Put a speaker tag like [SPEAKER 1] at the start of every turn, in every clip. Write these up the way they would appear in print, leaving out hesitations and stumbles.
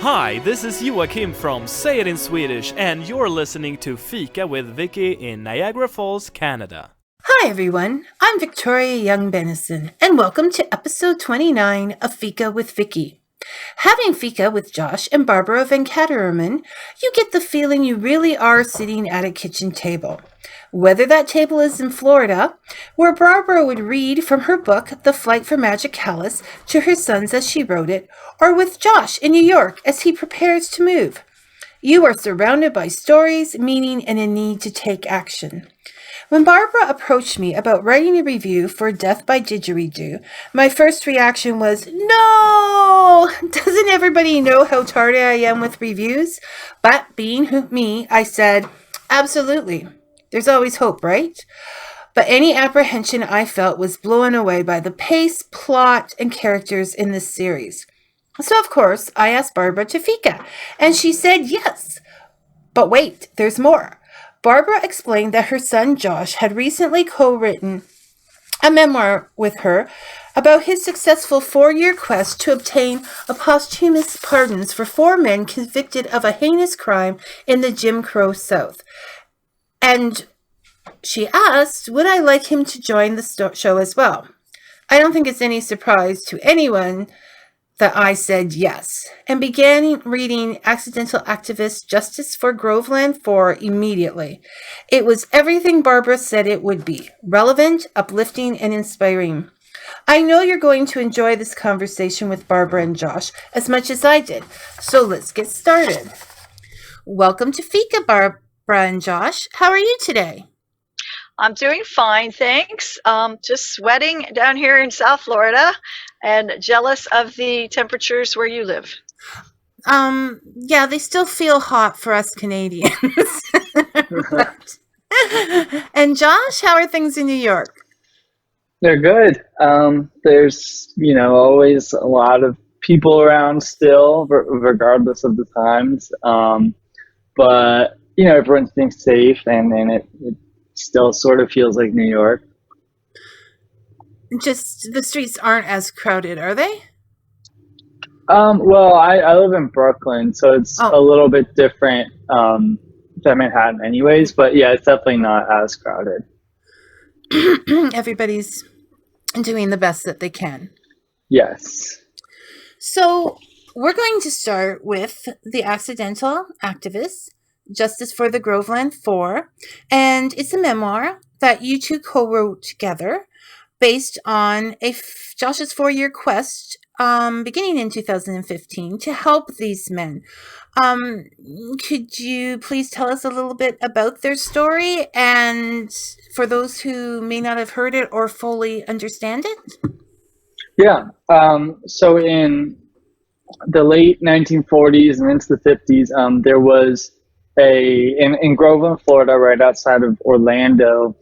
[SPEAKER 1] Hi, this is Joachim from Say It in Swedish, and you're listening to Fika with Vicky in Niagara Falls, Canada.
[SPEAKER 2] Hi everyone, I'm Victoria Young Bennison, and welcome to episode 29 of Fika with Vicky. Having Fika with Josh and Barbara Venkataraman, you get the feeling you really are sitting at a kitchen table. Whether that table is in Florida, where Barbara would read from her book, The Flight for Magicalis, to her sons as she wrote it, or with Josh in New York as he prepares to move. You are surrounded by stories, meaning, and a need to take action. When Barbara approached me about writing a review for Death by Didgeridoo, my first reaction was, no! Doesn't everybody know how tardy I am with reviews? But being me, I said, absolutely. There's always hope, right? But any apprehension I felt was blown away by the pace, plot, and characters in this series. So, of course, I asked Barbara to Fika, and she said yes. But wait, there's more. Barbara explained that her son Josh had recently co-written a memoir with her about his successful 4-year quest to obtain a posthumous pardons for 4 men convicted of a heinous crime in the Jim Crow South. And she asked, would I like him to join the show as well? I don't think it's any surprise to anyone that I said yes, and began reading Accidental Activist Justice for Groveland Four immediately. It was everything Barbara said it would be, relevant, uplifting, and inspiring. I know you're going to enjoy this conversation with Barbara and Josh as much as I did, so let's get started. Welcome to Fika, Barbara and Josh. How are you today?
[SPEAKER 3] I'm doing fine, thanks. Just sweating down here in South Florida and jealous of the temperatures where you live.
[SPEAKER 2] Yeah, they still feel hot for us Canadians. And Josh, how are things in New York?
[SPEAKER 4] They're good. There's, always a lot of people around still, regardless of the times. But, everyone's being safe, and it still sort of feels like New York.
[SPEAKER 2] Just the streets aren't as crowded, are they?
[SPEAKER 4] Well, I live in Brooklyn, so it's a little bit different than Manhattan anyways, but yeah, it's definitely not as crowded.
[SPEAKER 2] Everybody's doing the best that they can.
[SPEAKER 4] Yes.
[SPEAKER 2] So we're going to start with The Accidental Activist, Justice for the Groveland Four, and it's a memoir that you two co-wrote together based on Josh's 4-year quest beginning in 2015 to help these men. Could you please tell us a little bit about their story, and for those who may not have heard it or fully understand it?
[SPEAKER 4] Yeah. So in the late 1940s and into the 50s, there was in Groveland, Florida, right outside of Orlando,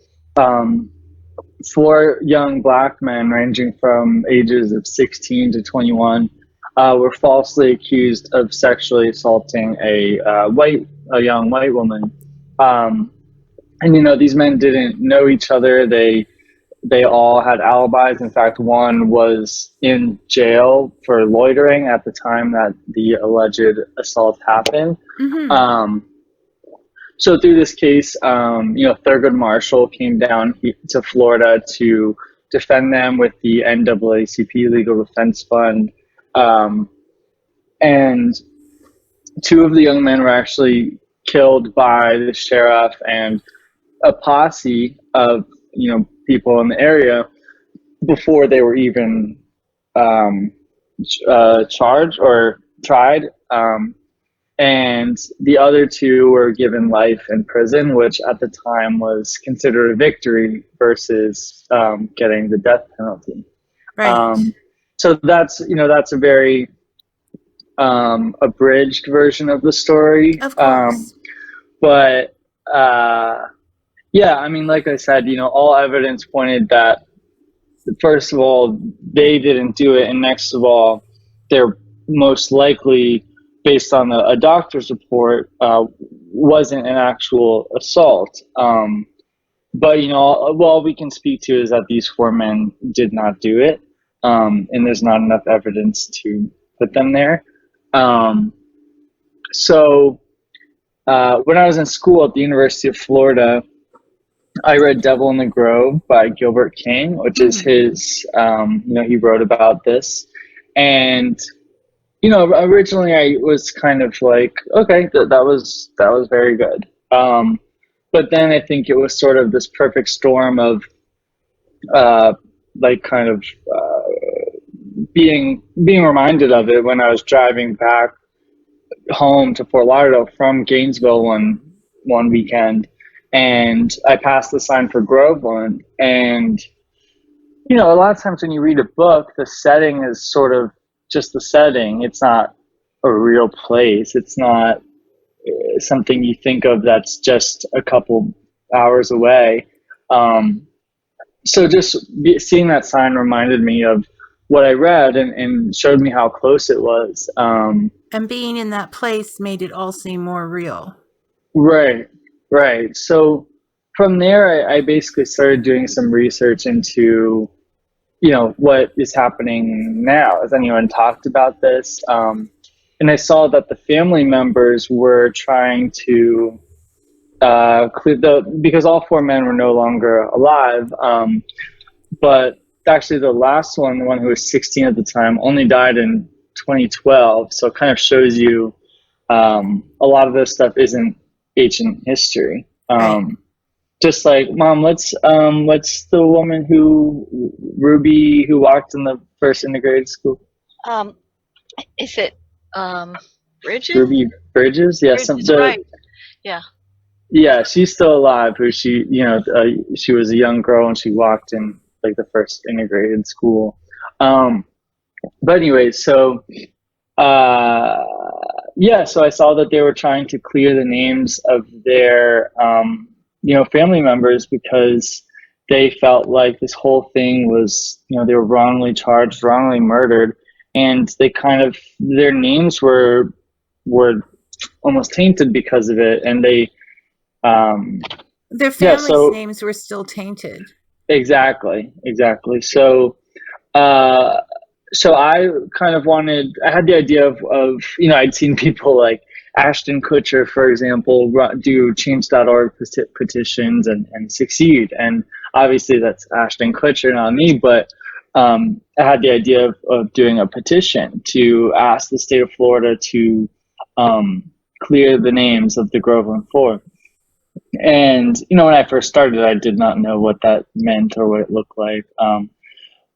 [SPEAKER 4] 4 young black men ranging from ages of 16 to 21 were falsely accused of sexually assaulting a young white woman. And these men didn't know each other. They all had alibis. In fact, one was in jail for loitering at the time that the alleged assault happened. Mm-hmm. So through this case, Thurgood Marshall came down to Florida to defend them with the NAACP Legal Defense Fund. And 2 of the young men were actually killed by the sheriff and a posse of, people in the area before they were even charged or tried. And the other 2 were given life in prison, which at the time was considered a victory versus getting the death penalty.
[SPEAKER 2] Right.
[SPEAKER 4] So that's a very abridged version of the story.
[SPEAKER 2] Of course.
[SPEAKER 4] But yeah, I mean, like I said, all evidence pointed that, first of all, they didn't do it, and next of all, they're most likely, based on a doctor's report, wasn't an actual assault. But, all we can speak to is that these 4 men did not do it, and there's not enough evidence to put them there. So when I was in school at the University of Florida, I read Devil in the Grove by Gilbert King, which is his, he wrote about this. And, originally I was kind of like, okay, that was very good. But then I think it was sort of this perfect storm of, being reminded of it when I was driving back home to Fort Lauderdale from Gainesville one weekend, and I passed the sign for Groveland. And a lot of times when you read a book, the setting is sort of just the setting. It's not a real place. It's not something you think of that's just a couple hours away. So just seeing that sign reminded me of what I read and showed me how close it was.
[SPEAKER 2] And being in that place made it all seem more real.
[SPEAKER 4] Right. So from there, I basically started doing some research into, what is happening now. Has anyone talked about this? And I saw that the family members were trying to because all four men were no longer alive. But actually the last one, the one who was 16 at the time, only died in 2012. So it kind of shows you a lot of this stuff isn't ancient history.
[SPEAKER 2] Right.
[SPEAKER 4] Just like, Mom, what's the woman Ruby, who walked in the first integrated school?
[SPEAKER 3] Is it Bridget?
[SPEAKER 4] Ruby Bridges? Yeah,
[SPEAKER 3] right. Yeah.
[SPEAKER 4] Yeah, she's still alive. She was a young girl and she walked in like the first integrated school. But anyway, so so I saw that they were trying to clear the names of their family members because they felt like this whole thing was, they were wrongly charged, wrongly murdered, and they kind of, their names were almost tainted because of it, and they
[SPEAKER 2] their families' names were still tainted.
[SPEAKER 4] Exactly. So I kind of I had the idea of I'd seen people like Ashton Kutcher, for example, do change.org petitions and succeed. And obviously that's Ashton Kutcher, not me, but I had the idea of doing a petition to ask the state of Florida to clear the names of the Groveland Four. And, when I first started, I did not know what that meant or what it looked like.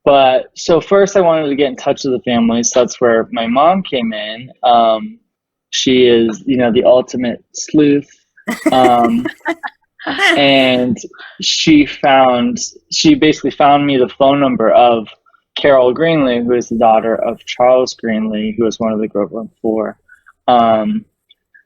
[SPEAKER 4] But so first I wanted to get in touch with the families. So that's where my mom came in. She is, the ultimate sleuth. And she basically found me the phone number of Carol Greenlee, who is the daughter of Charles Greenlee, who was one of the Groveland Four.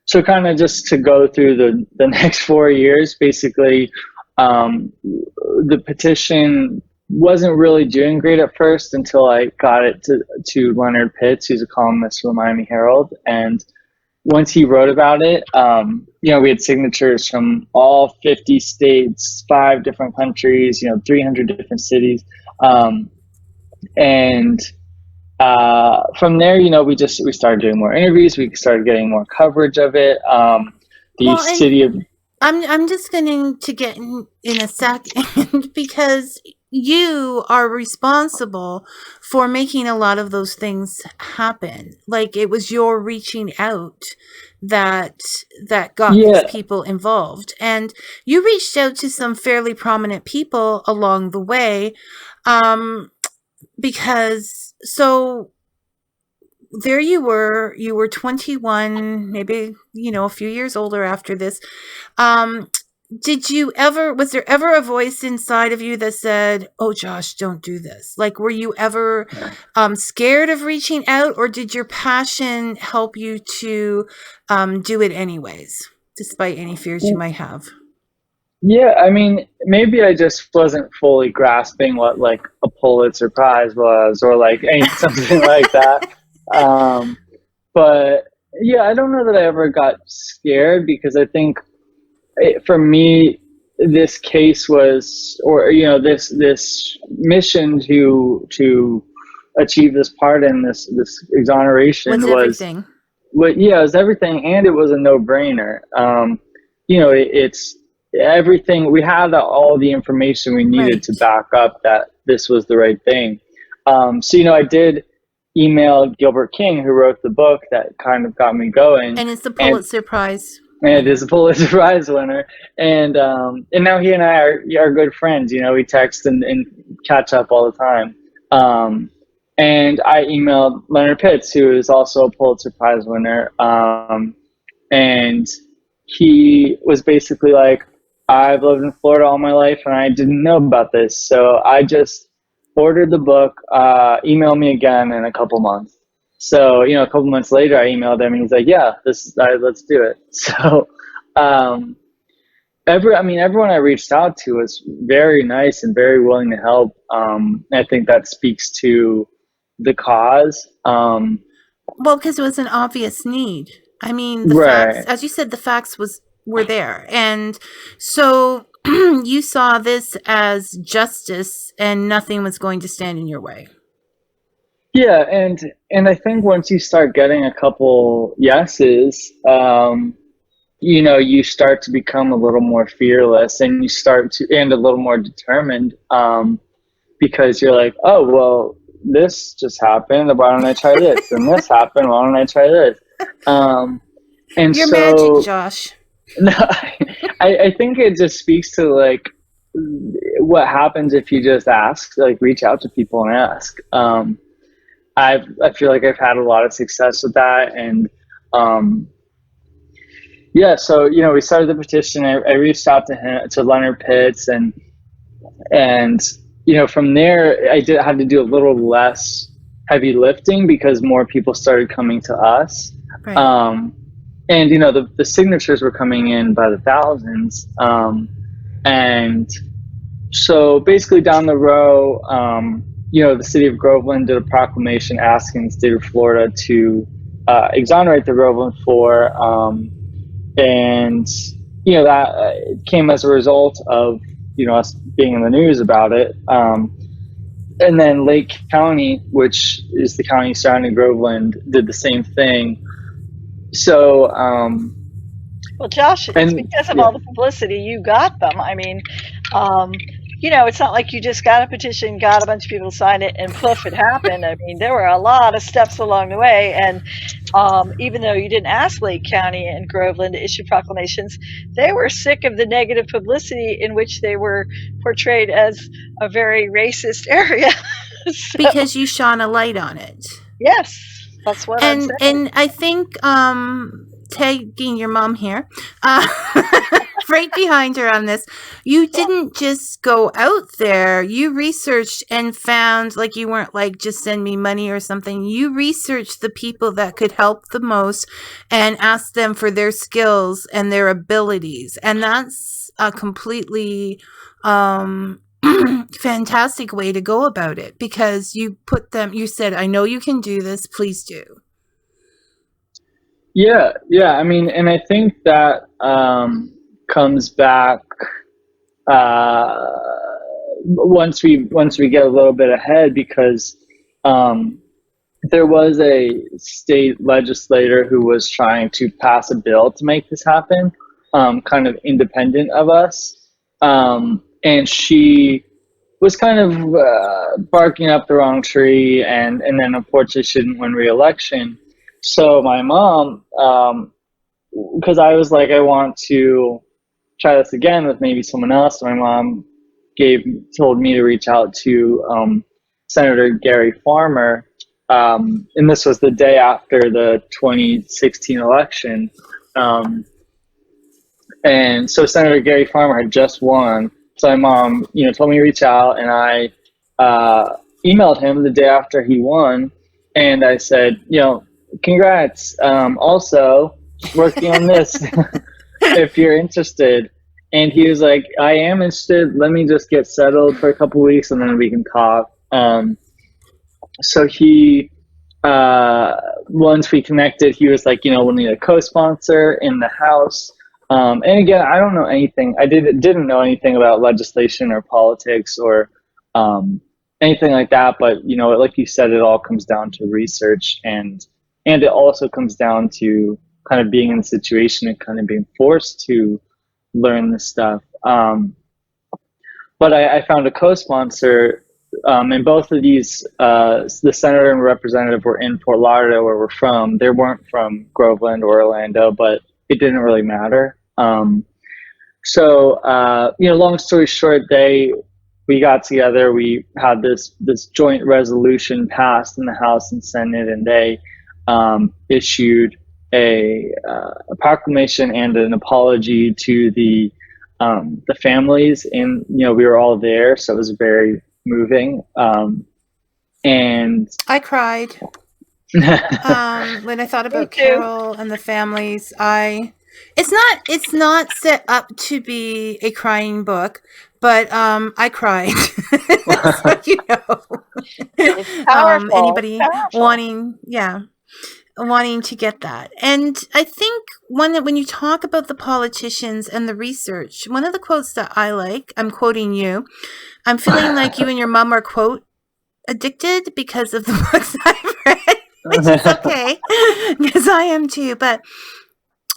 [SPEAKER 4] So kind of just to go through the next 4 years, basically, the petition wasn't really doing great at first until I got it to Leonard Pitts, who's a columnist for the Miami Herald. And once he wrote about it, we had signatures from all 50 states, 5 different countries, 300 different cities. From there, we started doing more interviews. We started getting more coverage of it.
[SPEAKER 2] I'm just going to get in a second because you are responsible for making a lot of those things happen. Like it was your reaching out that got these people involved, and you reached out to some fairly prominent people along the way, because there you were 21, maybe, a few years older after this. Was there ever a voice inside of you that said, "Oh, Josh, don't do this"? Like, were you ever scared of reaching out, or did your passion help you to do it anyways, despite any fears you might have?
[SPEAKER 4] Yeah, I mean, maybe I just wasn't fully grasping what like a Pulitzer Prize was, or like something like that. But yeah, I don't know that I ever got scared, because I think for me, this case was, or this mission to achieve this pardon, this exoneration
[SPEAKER 2] was everything.
[SPEAKER 4] yeah, it was everything, and it was a no-brainer. It's everything. We had all the information we needed
[SPEAKER 2] Right.
[SPEAKER 4] to back up that this was the right thing. So I did email Gilbert King, who wrote the book that kind of got me going,
[SPEAKER 2] And it's the
[SPEAKER 4] and
[SPEAKER 2] Pulitzer Prize.
[SPEAKER 4] it is a Pulitzer Prize winner, and now he and I are good friends. We text and catch up all the time. And I emailed Leonard Pitts, who is also a Pulitzer Prize winner, and he was basically like, I've lived in Florida all my life, and I didn't know about this, so I just ordered the book. Email me again in a couple months. So, a couple months later, I emailed him, and he's like, "Yeah, let's do it." So, everyone I reached out to was very nice and very willing to help. I think that speaks to the cause.
[SPEAKER 2] Well, because it was an obvious need. I mean, the facts,
[SPEAKER 4] Right.
[SPEAKER 2] as you said, the facts were there. And so you saw this as justice and nothing was going to stand in your way.
[SPEAKER 4] Yeah, and I think once you start getting a couple yeses, you start to become a little more fearless, and and a little more determined, because you're like, oh well, this just happened. Why don't I try this? And this happened. Why don't I try this? And
[SPEAKER 2] You're
[SPEAKER 4] so,
[SPEAKER 2] magic, Josh.
[SPEAKER 4] no, I think it just speaks to like what happens if you just ask, like reach out to people and ask. I feel like I've had a lot of success with that, and yeah. So we started the petition. I reached out to Leonard Pitts, and from there I had to do a little less heavy lifting because more people started coming to us.
[SPEAKER 2] Right.
[SPEAKER 4] And the signatures were coming in by the thousands, and so basically down the row, the city of Groveland did a proclamation asking the state of Florida to exonerate the Groveland Four, and that came as a result of us being in the news about it. And then Lake County, which is the county surrounding Groveland, did the same thing. So,
[SPEAKER 3] well, Josh, it's because of all the publicity you got them. I mean, it's not like you just got a petition, got a bunch of people to sign it, and poof, it happened. I mean, there were a lot of steps along the way, and even though you didn't ask Lake County and Groveland to issue proclamations, they were sick of the negative publicity in which they were portrayed as a very racist area. So,
[SPEAKER 2] because you shone a light on it.
[SPEAKER 3] Yes, that's what I'm saying.
[SPEAKER 2] And I think tagging your mom here, right behind her on this, you didn't just go out there. You researched and found, like, you weren't like, just send me money or something. You researched the people that could help the most and asked them for their skills and their abilities. And that's a completely fantastic way to go about it, because you said, I know you can do this, please do.
[SPEAKER 4] Yeah. I mean, and I think that comes back once we get a little bit ahead, because there was a state legislator who was trying to pass a bill to make this happen, kind of independent of us, and she was kind of barking up the wrong tree, and then unfortunately she didn't win re-election. So my mom, because I was like, I want to try this again with maybe someone else. My mom told me to reach out to Senator Gary Farmer, and this was the day after the 2016 election. And so Senator Gary Farmer had just won. So my mom, told me to reach out, and I emailed him the day after he won, and I said, congrats. Also working on this if you're interested. And he was like, I am interested. Let me just get settled for a couple weeks and then we can talk. So he, once we connected, he was like, we'll need a co-sponsor in the House. And again, I don't know anything. I didn't know anything about legislation or politics or anything like that. But, like you said, it all comes down to research and And it also comes down to kind of being in the situation and kind of being forced to learn this stuff. But I found a co-sponsor, and both of these, the senator and representative were in Fort Lauderdale, where we're from. They weren't from Groveland or Orlando, but it didn't really matter. So, long story short, we got together, we had this joint resolution passed in the House and Senate, and they issued a proclamation and an apology to the families, and we were all there, so it was very moving. And
[SPEAKER 2] I cried when I thought about Carol and the families. It's not set up to be a crying book, but I cried. So,
[SPEAKER 3] It's powerful.
[SPEAKER 2] Anybody wanting to get that. And I think when you talk about the politicians and the research, one of the quotes that I like, I'm quoting you, I'm feeling like you and your mom are quote addicted because of the books I've read, which is okay, because I am too. But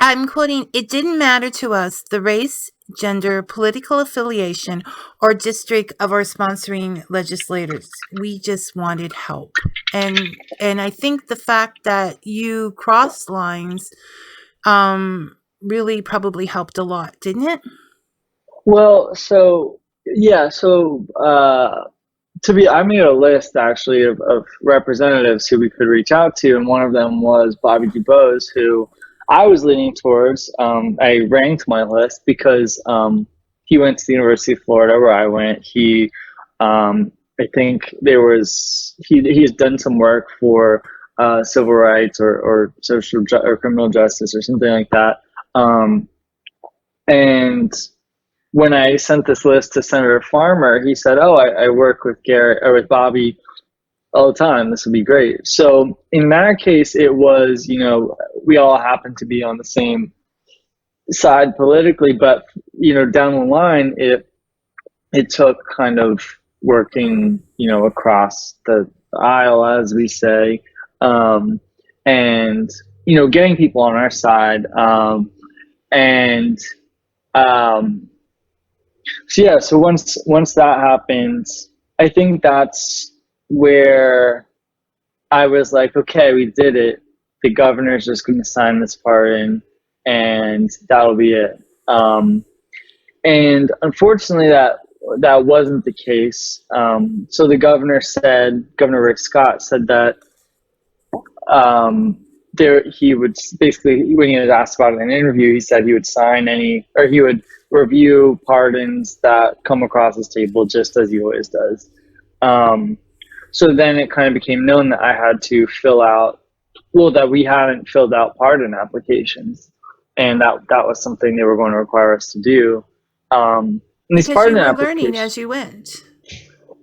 [SPEAKER 2] I'm quoting, "It didn't matter to us the race, gender, political affiliation, or district of our sponsoring legislators. We just wanted help." And I think the fact that you crossed lines really probably helped a lot, didn't it?
[SPEAKER 4] Well, I made a list actually of representatives who we could reach out to, and one of them was Bobby DuBose, who I was leaning towards. I ranked my list because he went to the University of Florida, where I went. I think he's done some work for civil rights or social or criminal justice or something like that. And when I sent this list to Senator Farmer, he said, "Oh, I work with with Bobby all the time. This would be great." So in that case, it was, we all happened to be on the same side politically, but down the line, it took kind of working, across the aisle, as we say, and getting people on our side, so once that happens, I think that's where I was like, okay, we did it. The governor's just going to sign this pardon, and that'll be it. And unfortunately, that wasn't the case. So the Governor Rick Scott said that he would basically, when he was asked about it in an interview, he said he would he would review pardons that come across his table, just as he always does. So then it kind of became known that I had to that we hadn't filled out pardon applications, and that was something they were going to require us to do. And these
[SPEAKER 2] because
[SPEAKER 4] pardon
[SPEAKER 2] you were
[SPEAKER 4] applications,
[SPEAKER 2] learning as you went.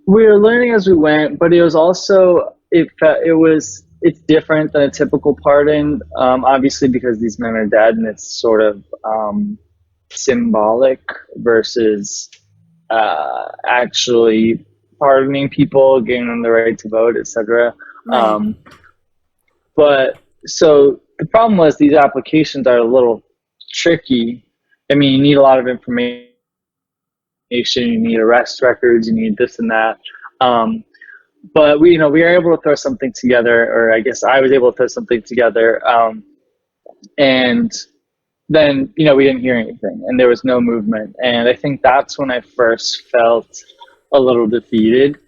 [SPEAKER 4] We were learning as we went, but it was also it's different than a typical pardon, obviously, because these men are dead, and it's sort of symbolic versus actually pardoning people, giving them the right to vote, etc.
[SPEAKER 2] Right.
[SPEAKER 4] But so the problem was these applications are a little tricky. I mean, you need a lot of information. You need arrest records. You need this and that. But we were able to throw something together, or I guess I was able to throw something together. And then, we didn't hear anything, and there was no movement. And I think that's when I first felt a little defeated,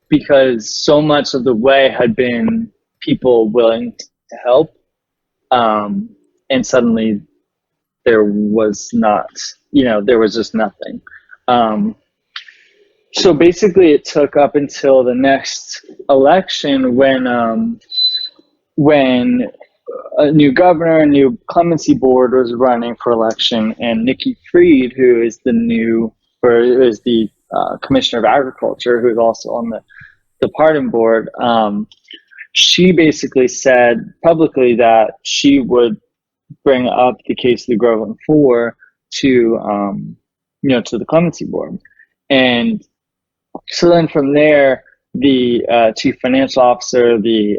[SPEAKER 4] because so much of the way had been people willing to help, and suddenly there was not, there was just nothing. So basically it took up until the next election when a new governor, a new clemency board was running for election, and Nikki Fried, who is the Commissioner of Agriculture, who is also on the pardon board, she basically said publicly that she would bring up the case of the Groveland Four to the clemency board. And so then from there, the chief financial officer, the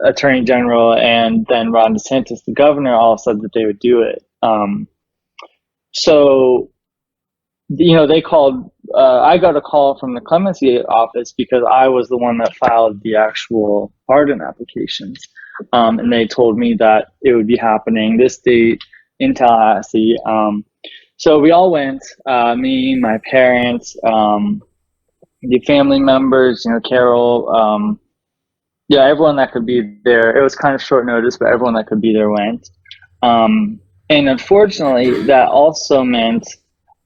[SPEAKER 4] attorney general, and then Ron DeSantis, the governor, all said that they would do it. So, they called. I got a call from the clemency office because I was the one that filed the actual pardon applications, and they told me that it would be happening this date in Tallahassee. So we all went. Me, my parents, the family members. Carol. Everyone that could be there. It was kind of short notice, but everyone that could be there went. And unfortunately, that also meant,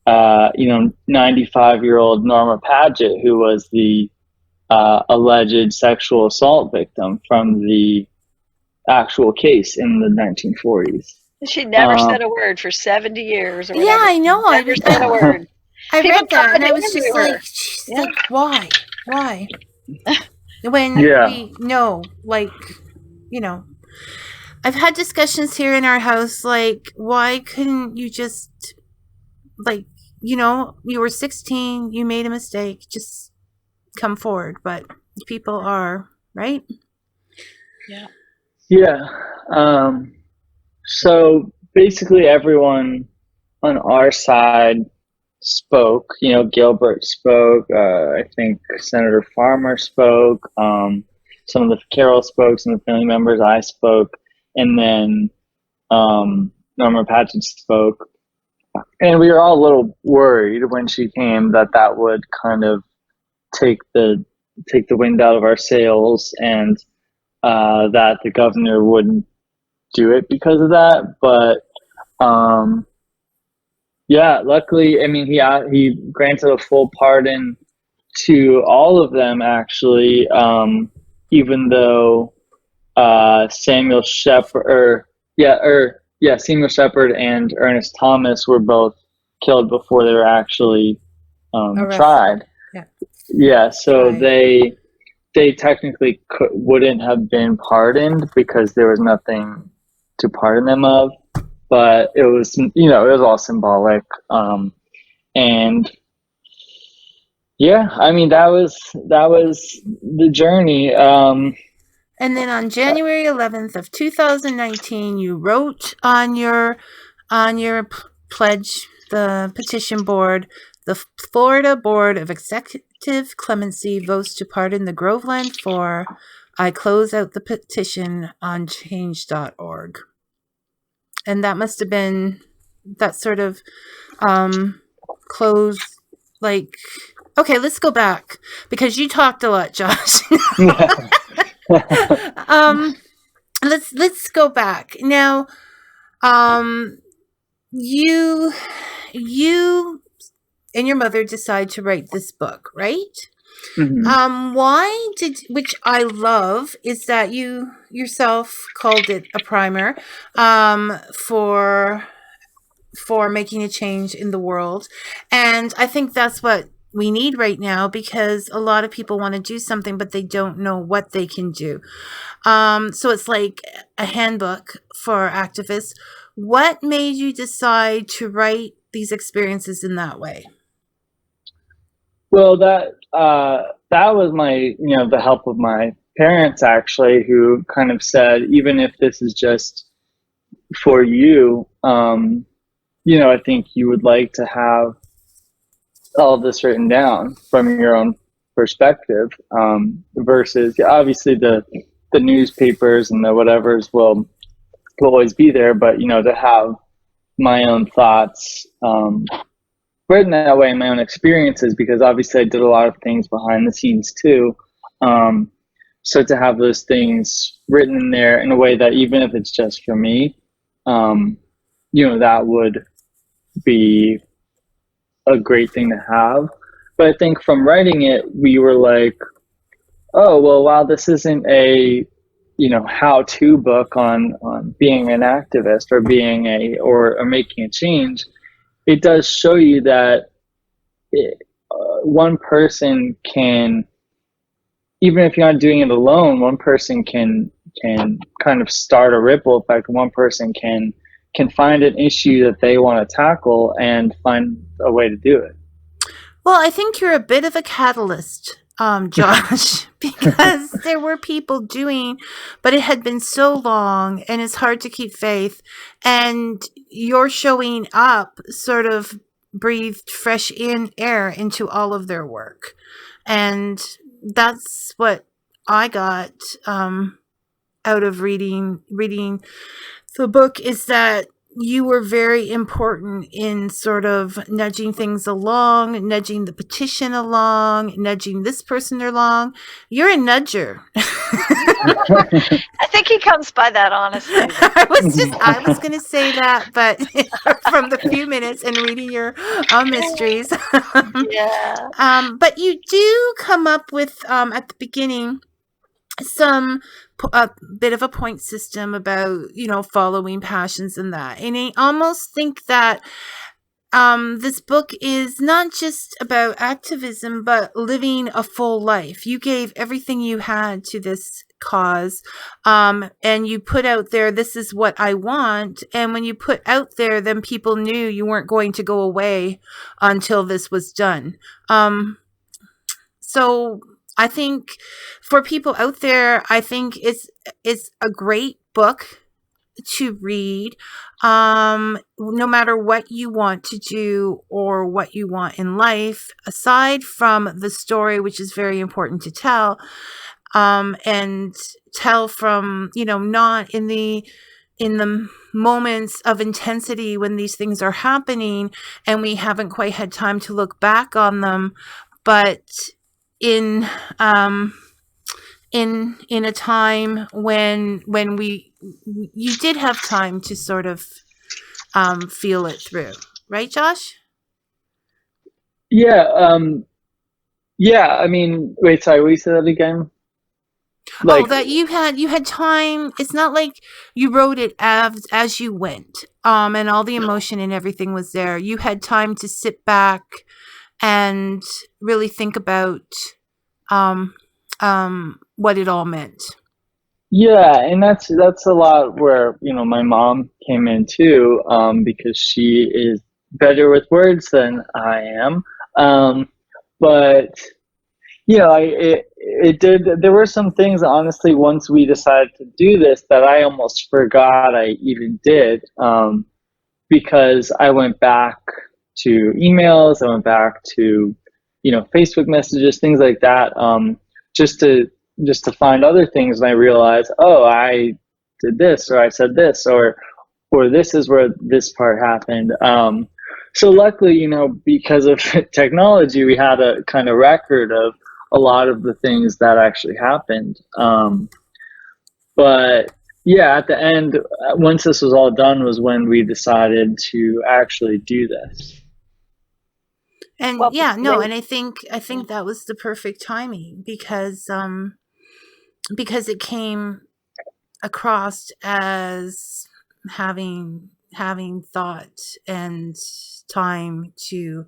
[SPEAKER 4] 95-year-old Norma Paget, who was the alleged sexual assault victim from the actual case in the 1940s.
[SPEAKER 3] She never said a word for 70 years or whatever.
[SPEAKER 2] Yeah, I know.
[SPEAKER 3] Never said a word.
[SPEAKER 2] I
[SPEAKER 3] People
[SPEAKER 2] read that,
[SPEAKER 3] tried
[SPEAKER 2] and
[SPEAKER 3] to
[SPEAKER 2] I was just
[SPEAKER 3] interview her.
[SPEAKER 2] like, she's like, why? When
[SPEAKER 4] Yeah.
[SPEAKER 2] we know, I've had discussions here in our house, like, why couldn't you just, you were 16, you made a mistake, just come forward. But people are, right?
[SPEAKER 3] Yeah.
[SPEAKER 4] Yeah. So basically everyone on our side spoke. Gilbert spoke. I think Senator Farmer spoke. Some of the Carol spoke. Some of the family members. I spoke, and then Norma Paget spoke. And we were all a little worried when she came that would kind of take the wind out of our sails, and that the governor wouldn't do it because of that. But luckily, I mean, he granted a full pardon to all of them, actually, even though Samuel Shepard, Samuel Shepard and Ernest Thomas were both killed before they were actually tried. So they technically wouldn't have been pardoned because there was nothing to pardon them of, but it was it was all symbolic, and I mean that was the journey.
[SPEAKER 2] And then on January 11th of 2019, you wrote on your pledge, the petition board, the Florida Board of Executive Clemency votes to pardon the Groveland Four. I close out the petition on change.org. And that must have been that sort of close, okay, let's go back because you talked a lot, Josh. Let's go back now. You and your mother decide to write this book, right?
[SPEAKER 4] Mm-hmm.
[SPEAKER 2] Which I love, is that you yourself called it a primer for making a change in the world. And I think that's what we need right now, because a lot of people want to do something, but they don't know what they can do. So it's like a handbook for activists. What made you decide to write these experiences in that way?
[SPEAKER 4] Well, that was my, the help of my parents, actually, who kind of said, even if this is just for you, I think you would like to have all of this written down from your own perspective, versus obviously the newspapers and the whatevers will always be there, but to have my own thoughts written that way, and my own experiences, because obviously I did a lot of things behind the scenes too, so to have those things written in there in a way that even if it's just for me, that would be a great thing to have. But I think from writing it, we were like, oh, well, wow, this isn't a how-to book on being an activist or being or making a change. It does show you that one person can, even if you're not doing it alone, one person can kind of start a ripple effect. One person can find an issue that they want to tackle and find a way to do it.
[SPEAKER 2] Well, I think you're a bit of a catalyst, Josh, because there were people doing, but it had been so long and it's hard to keep faith. And your showing up sort of breathed fresh air into all of their work. And that's what I got out of reading the book, is that you were very important in sort of nudging things along, nudging the petition along, nudging this person along. You're a nudger.
[SPEAKER 3] I think he comes by that honestly.
[SPEAKER 2] I was going to say that, but from the few minutes and reading your mysteries.
[SPEAKER 3] Yeah.
[SPEAKER 2] But you do come up with, at the beginning, a bit of a point system about, following passions and that. And I almost think that this book is not just about activism, but living a full life. You gave everything you had to this cause, and you put out there, this is what I want. And when you put out there, then people knew you weren't going to go away until this was done. So I think for people out there, I think it's a great book to read, no matter what you want to do or what you want in life, aside from the story, which is very important to tell, and tell from, not in the moments of intensity when these things are happening and we haven't quite had time to look back on them, but in a time when you did have time to sort of feel it through, right, Josh?
[SPEAKER 4] Yeah. Yeah. I mean, wait. Sorry. Will you say that again?
[SPEAKER 2] That you had time. It's not like you wrote it as you went, and all the emotion and everything was there. You had time to sit back and really think about what it all meant.
[SPEAKER 4] Yeah, and that's a lot where, my mom came in too, because she is better with words than I am. But it did. There were some things, honestly, once we decided to do this, that I almost forgot I even did, because I went back to emails, I went back to, Facebook messages, things like that, just to find other things, and I realized, oh, I did this, or I said this, or this is where this part happened. So luckily, because of technology, we had a kind of record of a lot of the things that actually happened. But yeah, at the end, once this was all done, was when we decided to actually do this.
[SPEAKER 2] And and I think that was the perfect timing, because it came across as having thought and time to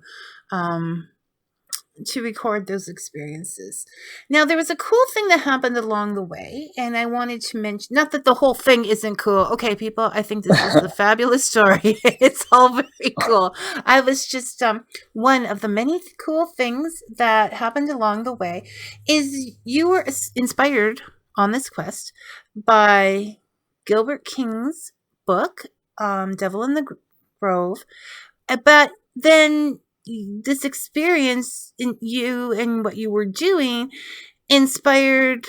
[SPEAKER 2] record those experiences. Now, there was a cool thing that happened along the way, and I wanted to mention, not that the whole thing isn't cool. Okay, people, I think this is a fabulous story. It's all very cool. I was just, one of the many cool things that happened along the way is you were inspired on this quest by Gilbert King's book, Devil in the Grove. But then this experience in you and what you were doing inspired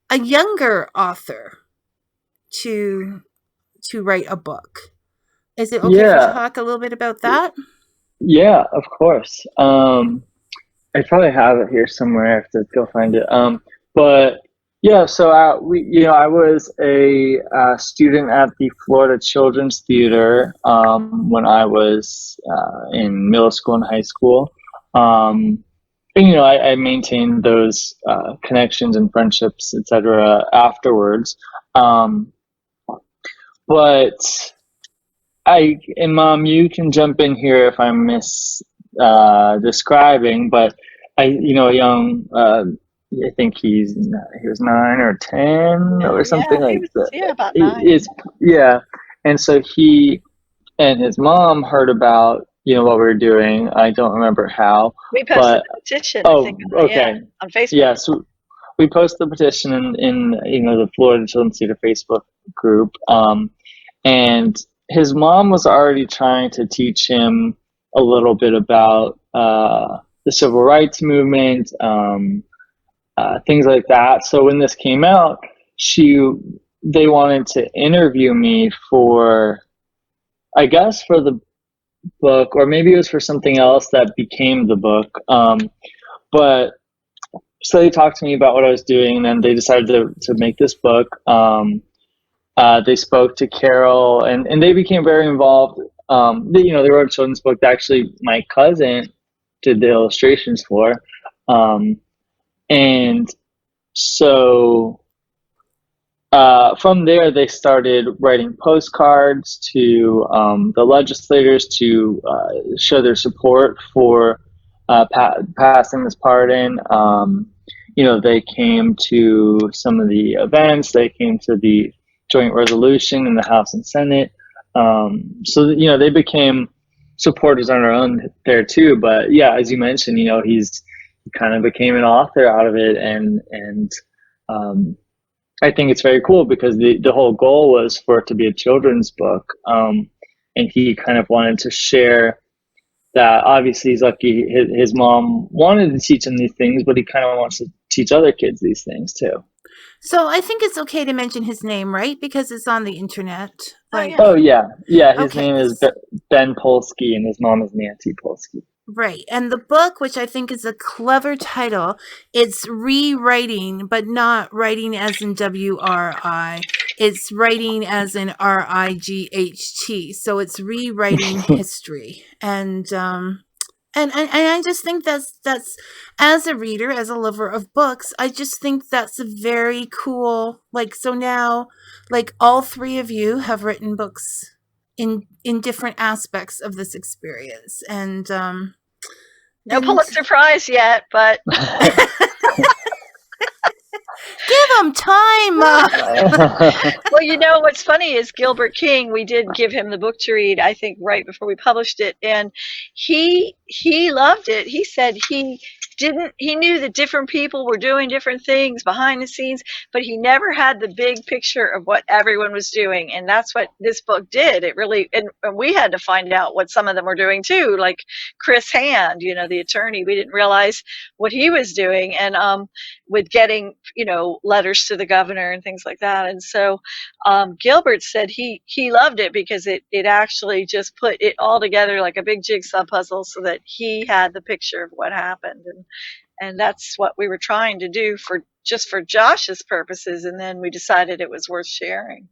[SPEAKER 2] a younger author to write a book. Is it okay to talk a little bit about that?
[SPEAKER 4] Yeah, of course. I probably have it here somewhere. I have to go find it. But yeah, so I was a student at the Florida Children's Theater when I was in middle school and high school. And, I maintained those connections and friendships, etc. afterwards. But and Mom, you can jump in here if I'm describing, but a young, I think he was 9 or 10 or something like that.
[SPEAKER 3] Yeah, about 9.
[SPEAKER 4] And so he and his mom heard about, what we were doing. I don't remember how.
[SPEAKER 3] We posted a petition, I think,
[SPEAKER 4] okay.
[SPEAKER 3] on Facebook.
[SPEAKER 4] Yes, we posted the petition in the Florida Children's Theater Facebook group, and his mom was already trying to teach him a little bit about the civil rights movement, things like that. So when this came out, they wanted to interview me for, I guess, for the book, or maybe it was for something else that became the book. But so they talked to me about what I was doing, and then they decided to make this book. They spoke to Carol, and they became very involved. They wrote a children's book that actually my cousin did the illustrations for. And so from there, they started writing postcards to the legislators to show their support for passing this pardon. They came to some of the events. They came to the joint resolution in the House and Senate. So they became supporters on their own there too. But yeah, as you mentioned, he kind of became an author out of it, and I think it's very cool because the whole goal was for it to be a children's book, and he kind of wanted to share that. Obviously, he's lucky his mom wanted to teach him these things, but he kind of wants to teach other kids these things too.
[SPEAKER 2] So I think it's okay to mention his name, right? Because it's on the internet.
[SPEAKER 4] Oh yeah. His name is Ben Polsky, and his mom is Nancy Polsky.
[SPEAKER 2] Right. And the book, which I think is a clever title, it's rewriting, but not writing as in WRI. It's writing as in RIGHT. So it's rewriting history. And I just think that's as a reader, as a lover of books, I just think that's a very cool, so now, all three of you have written books in different aspects of this experience, and
[SPEAKER 3] no Pulitzer Prize yet, but
[SPEAKER 2] give them time.
[SPEAKER 3] Well, what's funny is Gilbert King, we did give him the book to read, I think right before we published it, and he loved it. He said he knew that different people were doing different things behind the scenes, but he never had the big picture of what everyone was doing. And that's what this book did. It really, and we had to find out what some of them were doing too, like Chris Hand, the attorney. We didn't realize what he was doing. And with getting, letters to the governor and things like that. And so Gilbert said he loved it because it actually just put it all together like a big jigsaw puzzle so that he had the picture of what happened. And that's what we were trying to do for Josh's purposes. And then we decided it was worth sharing.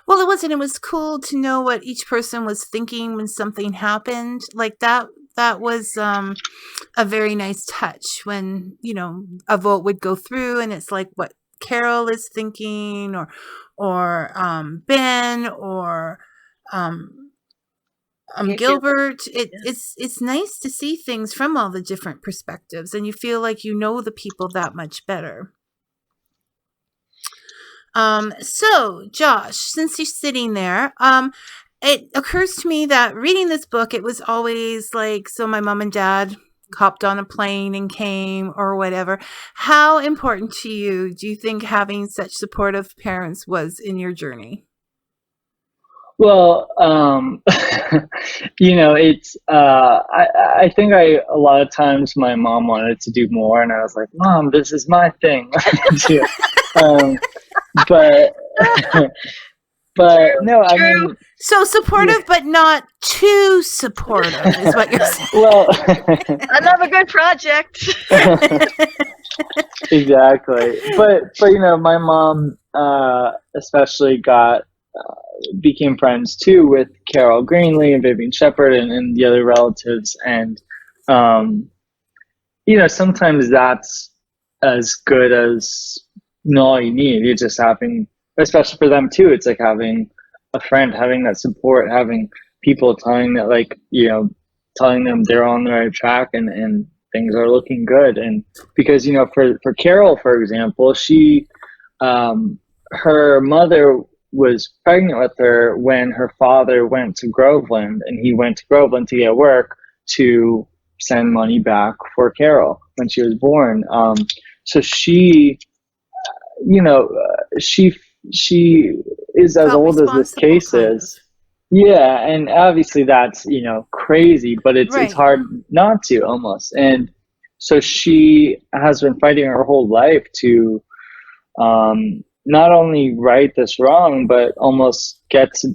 [SPEAKER 2] Well, it was, and it was cool to know what each person was thinking when something happened like that. That was a very nice touch when, a vote would go through and it's like what Carol is thinking or Ben or Gilbert. It's nice to see things from all the different perspectives, and you feel like you know the people that much better. So Josh, since you're sitting there, it occurs to me that reading this book, it was always so my mom and dad hopped on a plane and came or whatever. How important to you do you think having such supportive parents was in your journey?
[SPEAKER 4] Well, it's, I think a lot of times my mom wanted to do more, and I was like, Mom, this is my thing. But no, I mean,
[SPEAKER 2] so supportive, but not too supportive is what you're saying.
[SPEAKER 4] Well,
[SPEAKER 3] I love a good project.
[SPEAKER 4] Exactly. But my mom, especially became friends too with Carol Greenlee and Vivian Shepherd and the other relatives. And, sometimes that's as good as all you need. You're just having, especially for them too, it's like having a friend, having that support, having people telling them they're on the right track and things are looking good. And because, for Carol, for example, she, her mother was pregnant with her when her father went to Groveland, and he went to Groveland to get work to send money back for Carol when she was born. So she, she is as
[SPEAKER 2] Felt
[SPEAKER 4] old as this
[SPEAKER 2] responsible,
[SPEAKER 4] case
[SPEAKER 2] kind of.
[SPEAKER 4] is. Yeah, and obviously that's, crazy, but it's
[SPEAKER 2] Right.
[SPEAKER 4] hard not to, almost. And so she has been fighting her whole life to not only right this wrong, but almost get to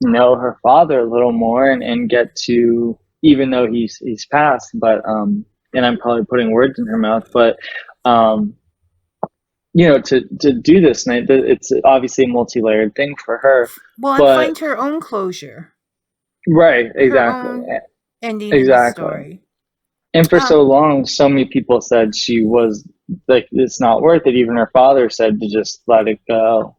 [SPEAKER 4] know her father a little more, and get to, even though he's passed, but and I'm probably putting words in her mouth, but to do this, and it's obviously a multi-layered thing for her.
[SPEAKER 2] Well, and
[SPEAKER 4] but
[SPEAKER 2] find her own closure.
[SPEAKER 4] right,
[SPEAKER 2] Her
[SPEAKER 4] exactly,
[SPEAKER 2] own ending of the story.
[SPEAKER 4] And for so long, so many people said she was like, it's not worth it. Even her father said to just let it go.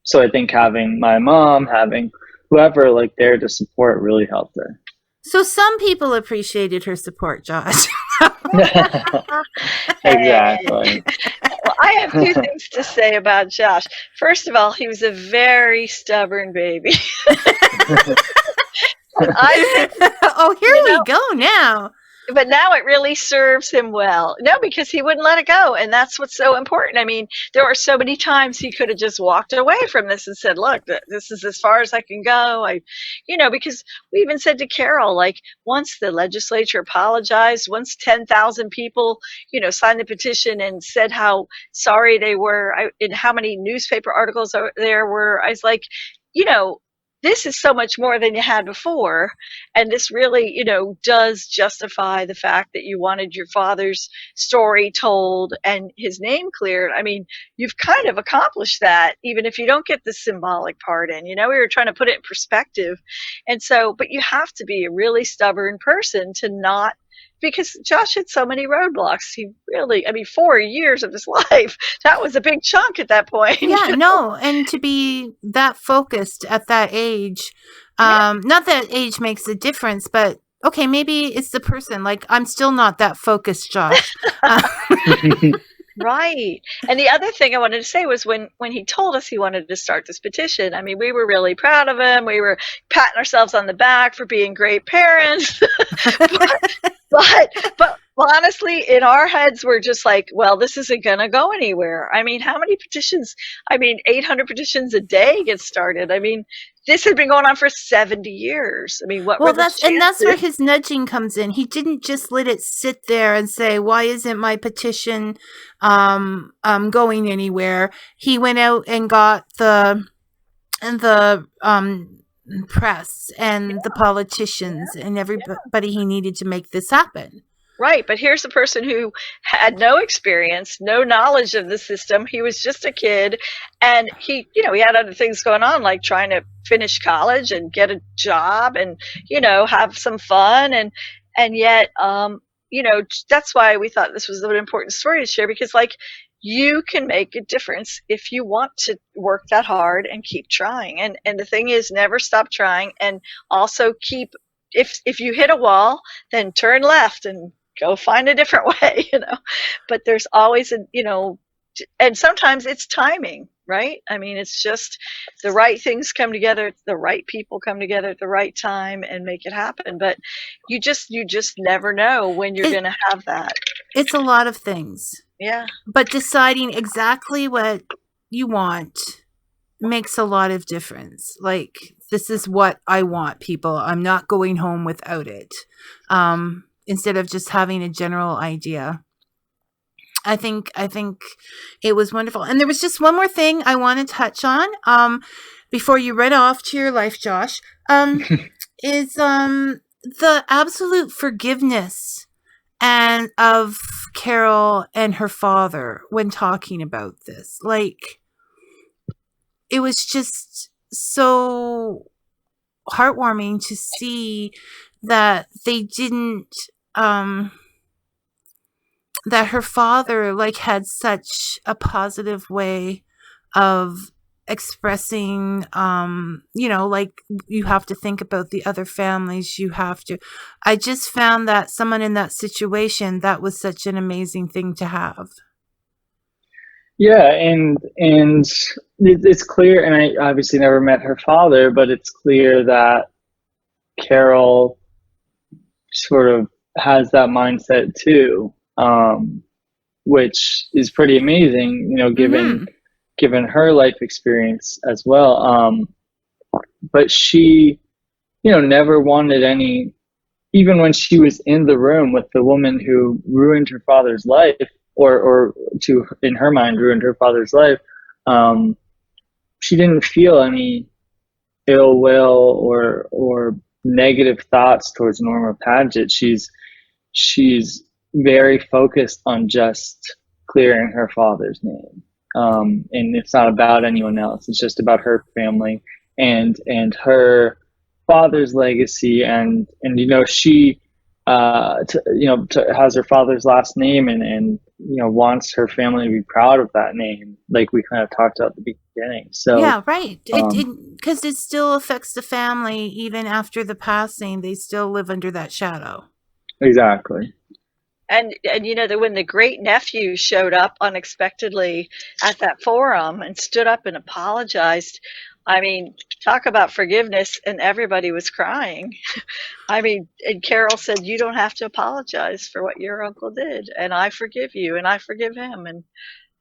[SPEAKER 4] So I think having my mom, having whoever like there to support really helped her.
[SPEAKER 2] So some people appreciated her support, Josh.
[SPEAKER 4] Exactly.
[SPEAKER 3] Well, I have two things to say about Josh. First of all, he was a very stubborn baby.
[SPEAKER 2] Oh, here we go now.
[SPEAKER 3] But now it really serves him well. No, because he wouldn't let it go. And that's what's so important. I mean, there are so many times he could have just walked away from this and said, look, this is as far as I can go. Because we even said to Carol, like, once the legislature apologized, once 10,000 people, signed the petition and said how sorry they were, and how many newspaper articles there were, I was like, this is so much more than you had before. And this really, does justify the fact that you wanted your father's story told and his name cleared. I mean, you've kind of accomplished that, even if you don't get the symbolic part in. We were trying to put it in perspective. And so, but you have to be a really stubborn person to not, because Josh had so many roadblocks. He really, 4 years of his life, that was a big chunk at that point.
[SPEAKER 2] Yeah, no, and to be that focused at that age, not that age makes a difference, but okay, maybe it's the person. Like, I'm still not that focused, Josh.
[SPEAKER 3] Right. And the other thing I wanted to say was when he told us he wanted to start this petition, we were really proud of him. We were patting ourselves on the back for being great parents. but honestly, in our heads, we're just like, well, this isn't going to go anywhere. How many petitions? 800 petitions a day get started. This had been going on for 70 years. What were the chances?
[SPEAKER 2] And that's where his nudging comes in. He didn't just let it sit there and say, why isn't my petition going anywhere? He went out and got the press and the politicians and everybody he needed to make this happen.
[SPEAKER 3] Right, but here's a person who had no experience, no knowledge of the system. He was just a kid, and he had other things going on, like trying to finish college and get a job and, have some fun. And yet, that's why we thought this was an important story to share, because you can make a difference if you want to work that hard and keep trying. And the thing is, never stop trying, and also if you hit a wall, then turn left and go find a different way, but there's always and sometimes it's timing, right? It's just the right things come together, the right people come together at the right time and make it happen. But you just never know when you're going to have that.
[SPEAKER 2] It's a lot of things.
[SPEAKER 3] Yeah.
[SPEAKER 2] But deciding exactly what you want makes a lot of difference. Like, this is what I want, people. I'm not going home without it. Instead of just having a general idea. I think it was wonderful. And there was just one more thing I want to touch on before you run off to your life, Josh, is the absolute forgiveness and of Carol and her father when talking about this. Like, it was just so heartwarming to see that they didn't that her father had such a positive way of expressing you have to think about the other families. I just found that someone in that situation, that was such an amazing thing to have.
[SPEAKER 4] Yeah, and it's clear, and I obviously never met her father, but it's clear that Carol sort of has that mindset too, which is pretty amazing, given her life experience as well. But she, never wanted any, even when she was in the room with the woman who ruined her father's life, or in her mind, ruined her father's life, she didn't feel any ill will or negative thoughts towards Norma Paget. She's very focused on just clearing her father's name, and it's not about anyone else. It's just about her family and her father's legacy, and she has her father's last name, and wants her family to be proud of that name, like we kind of talked about at the beginning. So
[SPEAKER 2] yeah, right. Because it still affects the family even after the passing. They still live under that shadow.
[SPEAKER 4] Exactly.
[SPEAKER 3] And when the great nephew showed up unexpectedly at that forum and stood up and apologized, I mean, talk about forgiveness, and everybody was crying. I mean, and Carol said, "You don't have to apologize for what your uncle did, and I forgive you, and I forgive him." And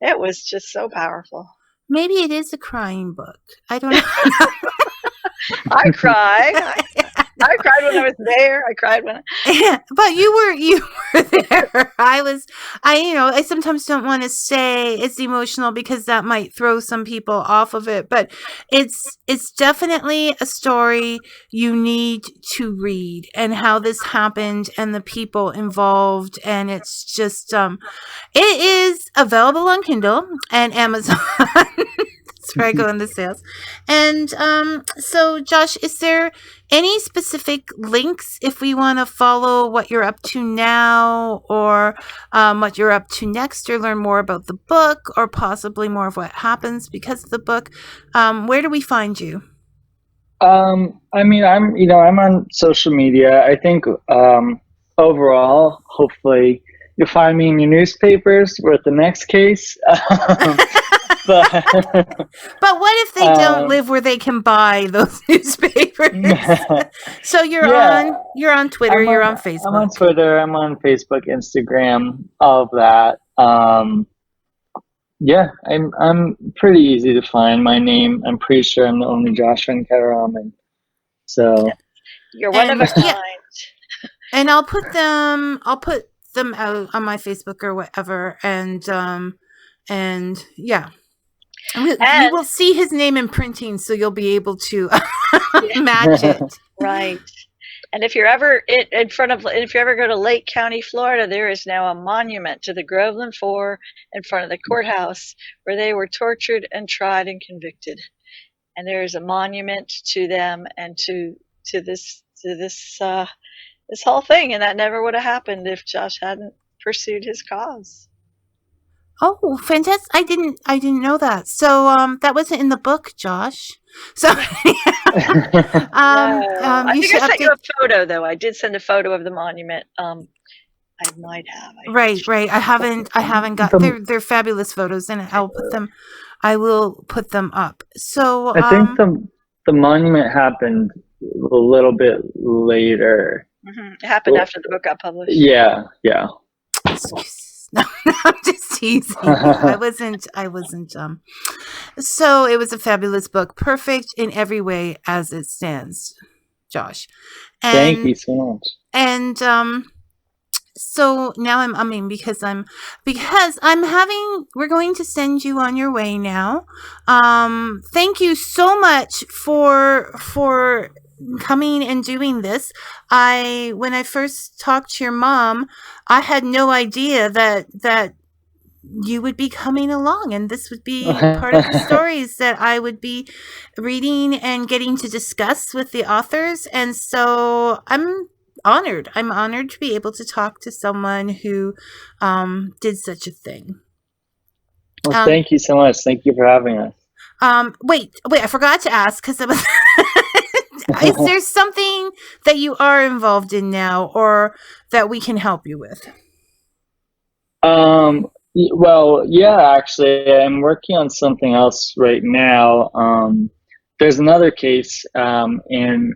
[SPEAKER 3] it was just so powerful.
[SPEAKER 2] Maybe it is a crying book. I don't know.
[SPEAKER 3] I cried. I cried when I was there. I cried when
[SPEAKER 2] but you were there. I sometimes don't want to say it's emotional because that might throw some people off of it, but it's definitely a story you need to read, and how this happened and the people involved, and it's just it is available on Kindle and Amazon. That's where I go in the sales. And so Josh, is there any specific links if we want to follow what you're up to now, or what you're up to next, or learn more about the book, or possibly more of what happens because of the book? Where do we find you?
[SPEAKER 4] I'm on social media. I think overall, hopefully you'll find me in your newspapers. We're at the next case. But
[SPEAKER 2] what if they don't live where they can buy those newspapers? So you're on Twitter, you're on Facebook.
[SPEAKER 4] I'm on Twitter, I'm on Facebook, Instagram, all of that. I'm pretty easy to find. My name, I'm pretty sure I'm the only Josh Venkataraman. So
[SPEAKER 3] you're one of a kind.
[SPEAKER 2] Yeah. And I'll put them out on my Facebook or whatever, and yeah. You will see his name in printing, so you'll be able to match it.
[SPEAKER 3] Right. And if you're ever if you ever go to Lake County, Florida, there is now a monument to the Groveland Four in front of the courthouse where they were tortured and tried and convicted. And there is a monument to them and to this whole thing, and that never would have happened if Josh hadn't pursued his cause.
[SPEAKER 2] Oh, fantastic! I didn't know that. So that wasn't in the book, Josh. So
[SPEAKER 3] I think I sent you a photo, though. I did send a photo of the monument. I might have.
[SPEAKER 2] Right. I haven't got. They're fabulous photos, and I will put them up. So
[SPEAKER 4] I think the monument happened a little bit later.
[SPEAKER 3] Mm-hmm. It happened after the book got published.
[SPEAKER 4] Yeah.
[SPEAKER 2] No, I'm just teasing. I wasn't. So it was a fabulous book, perfect in every way as it stands, Josh.
[SPEAKER 4] Thank you so much.
[SPEAKER 2] And so now I'm umming because we're going to send you on your way now. Thank you so much for coming and doing this. When I first talked to your mom, I had no idea that you would be coming along, and this would be part of the stories that I would be reading and getting to discuss with the authors. And so I'm honored to be able to talk to someone who did such a thing.
[SPEAKER 4] Well, thank you so much. Thank you for having us.
[SPEAKER 2] Wait, I forgot to ask, because it was is there something that you are involved in now, or that we can help you with?
[SPEAKER 4] Well, yeah, actually, I'm working on something else right now. There's another case in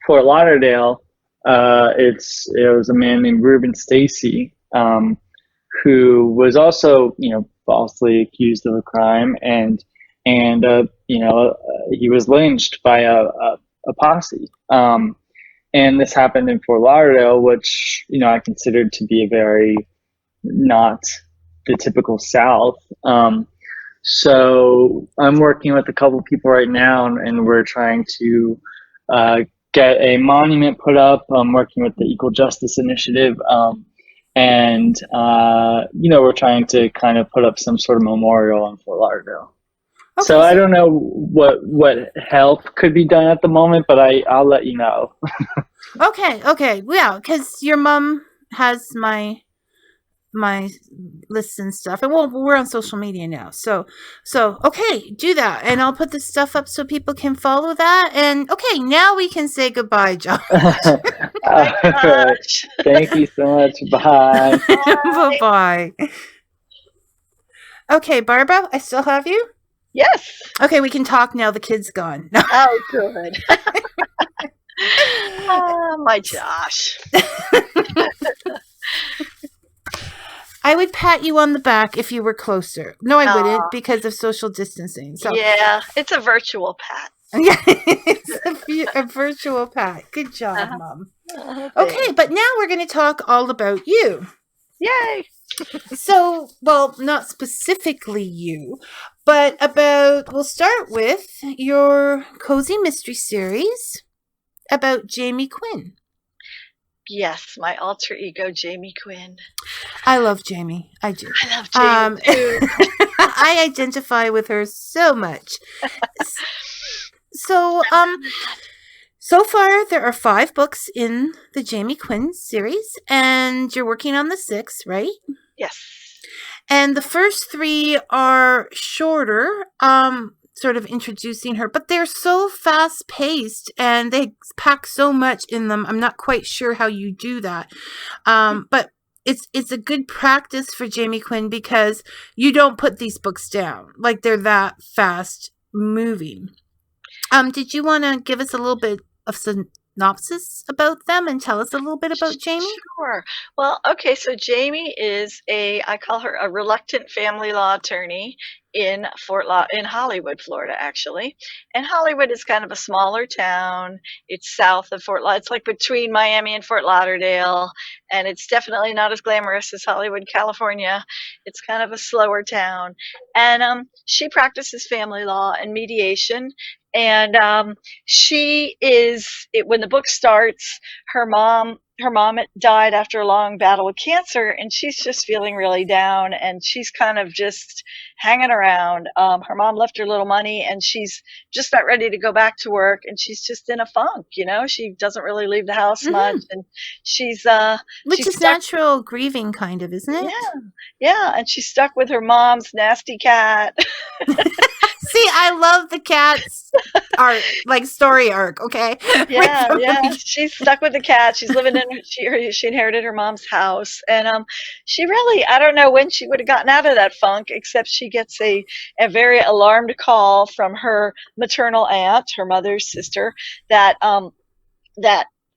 [SPEAKER 4] Fort Lauderdale. It was a man named Reuben Stacy, who was also, falsely accused of a crime, and he was lynched by a posse. And this happened in Fort Lauderdale, which I considered to be a very not the typical South. So I'm working with a couple people right now, and we're trying to get a monument put up. I'm working with the Equal Justice Initiative, and we're trying to kind of put up some sort of memorial in Fort Lauderdale. Okay, so I don't know what help could be done at the moment, but I'll let you know.
[SPEAKER 2] Okay, yeah, because your mom has my lists and stuff, and we're on social media now, so okay, do that, and I'll put this stuff up so people can follow that. And okay, now we can say goodbye, Josh.
[SPEAKER 4] Thank you so much. Bye.
[SPEAKER 2] Bye. Okay, Barbara, I still have you?
[SPEAKER 3] Yes.
[SPEAKER 2] Okay, we can talk now. The kid's gone.
[SPEAKER 3] Oh, good. Oh, my Josh.
[SPEAKER 2] I would pat you on the back if you were closer. No, I wouldn't, because of social distancing. So
[SPEAKER 3] yeah, it's a virtual pat.
[SPEAKER 2] Yeah, it's a virtual pat. Good job, Mom. Okay, but now we're going to talk all about you.
[SPEAKER 3] Yay!
[SPEAKER 2] So, well, not specifically you, but we'll start with your cozy mystery series about Jamie Quinn.
[SPEAKER 3] Yes, my alter ego, Jamie Quinn.
[SPEAKER 2] I love Jamie. I do.
[SPEAKER 3] I love Jamie too.
[SPEAKER 2] I identify with her so much. So, so far there are 5 books in the Jamie Quinn series, and you're working on the 6th, right?
[SPEAKER 3] Yes.
[SPEAKER 2] And the first 3 are shorter, sort of introducing her, but they're so fast paced and they pack so much in them. I'm not quite sure how you do that. But it's a good practice for Jamie Quinn because you don't put these books down. Like, they're that fast moving. Did you want to give us a little bit of synopsis about them and tell us a little bit about Jamie?
[SPEAKER 3] Sure. Well, okay, so Jamie is I call her a reluctant family law attorney in Hollywood, Florida, actually. And Hollywood is kind of a smaller town. It's south of Fort Lauderdale. It's like between Miami and Fort Lauderdale, and it's definitely not as glamorous as Hollywood, California. It's kind of a slower town. And she practices family law and mediation. And when the book starts, her mom died after a long battle with cancer, and she's just feeling really down, and she's kind of just hanging around. Her mom left her little money, and she's just not ready to go back to work, and she's just in a funk, she doesn't really leave the house much, and she's
[SPEAKER 2] which is natural grieving, kind of, isn't it?
[SPEAKER 3] Yeah, and she's stuck with her mom's nasty cat.
[SPEAKER 2] See, I love the cat's art, like story arc. Okay.
[SPEAKER 3] Yeah. She's stuck with the cat. She's living in. She inherited her mom's house, and she really, I don't know when she would have gotten out of that funk, except she gets a very alarmed call from her maternal aunt, her mother's sister, that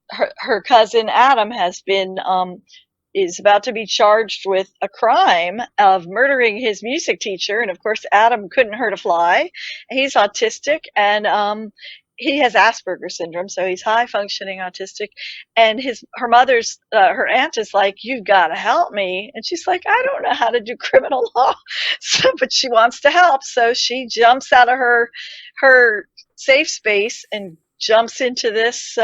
[SPEAKER 3] her cousin Adam has been is about to be charged with a crime of murdering his music teacher. And of course, Adam couldn't hurt a fly. He's autistic, and he has Asperger's syndrome, so he's high functioning autistic. And her aunt is like, "You've got to help me." And she's like, "I don't know how to do criminal law." But she wants to help. So she jumps out of her safe space and jumps into this,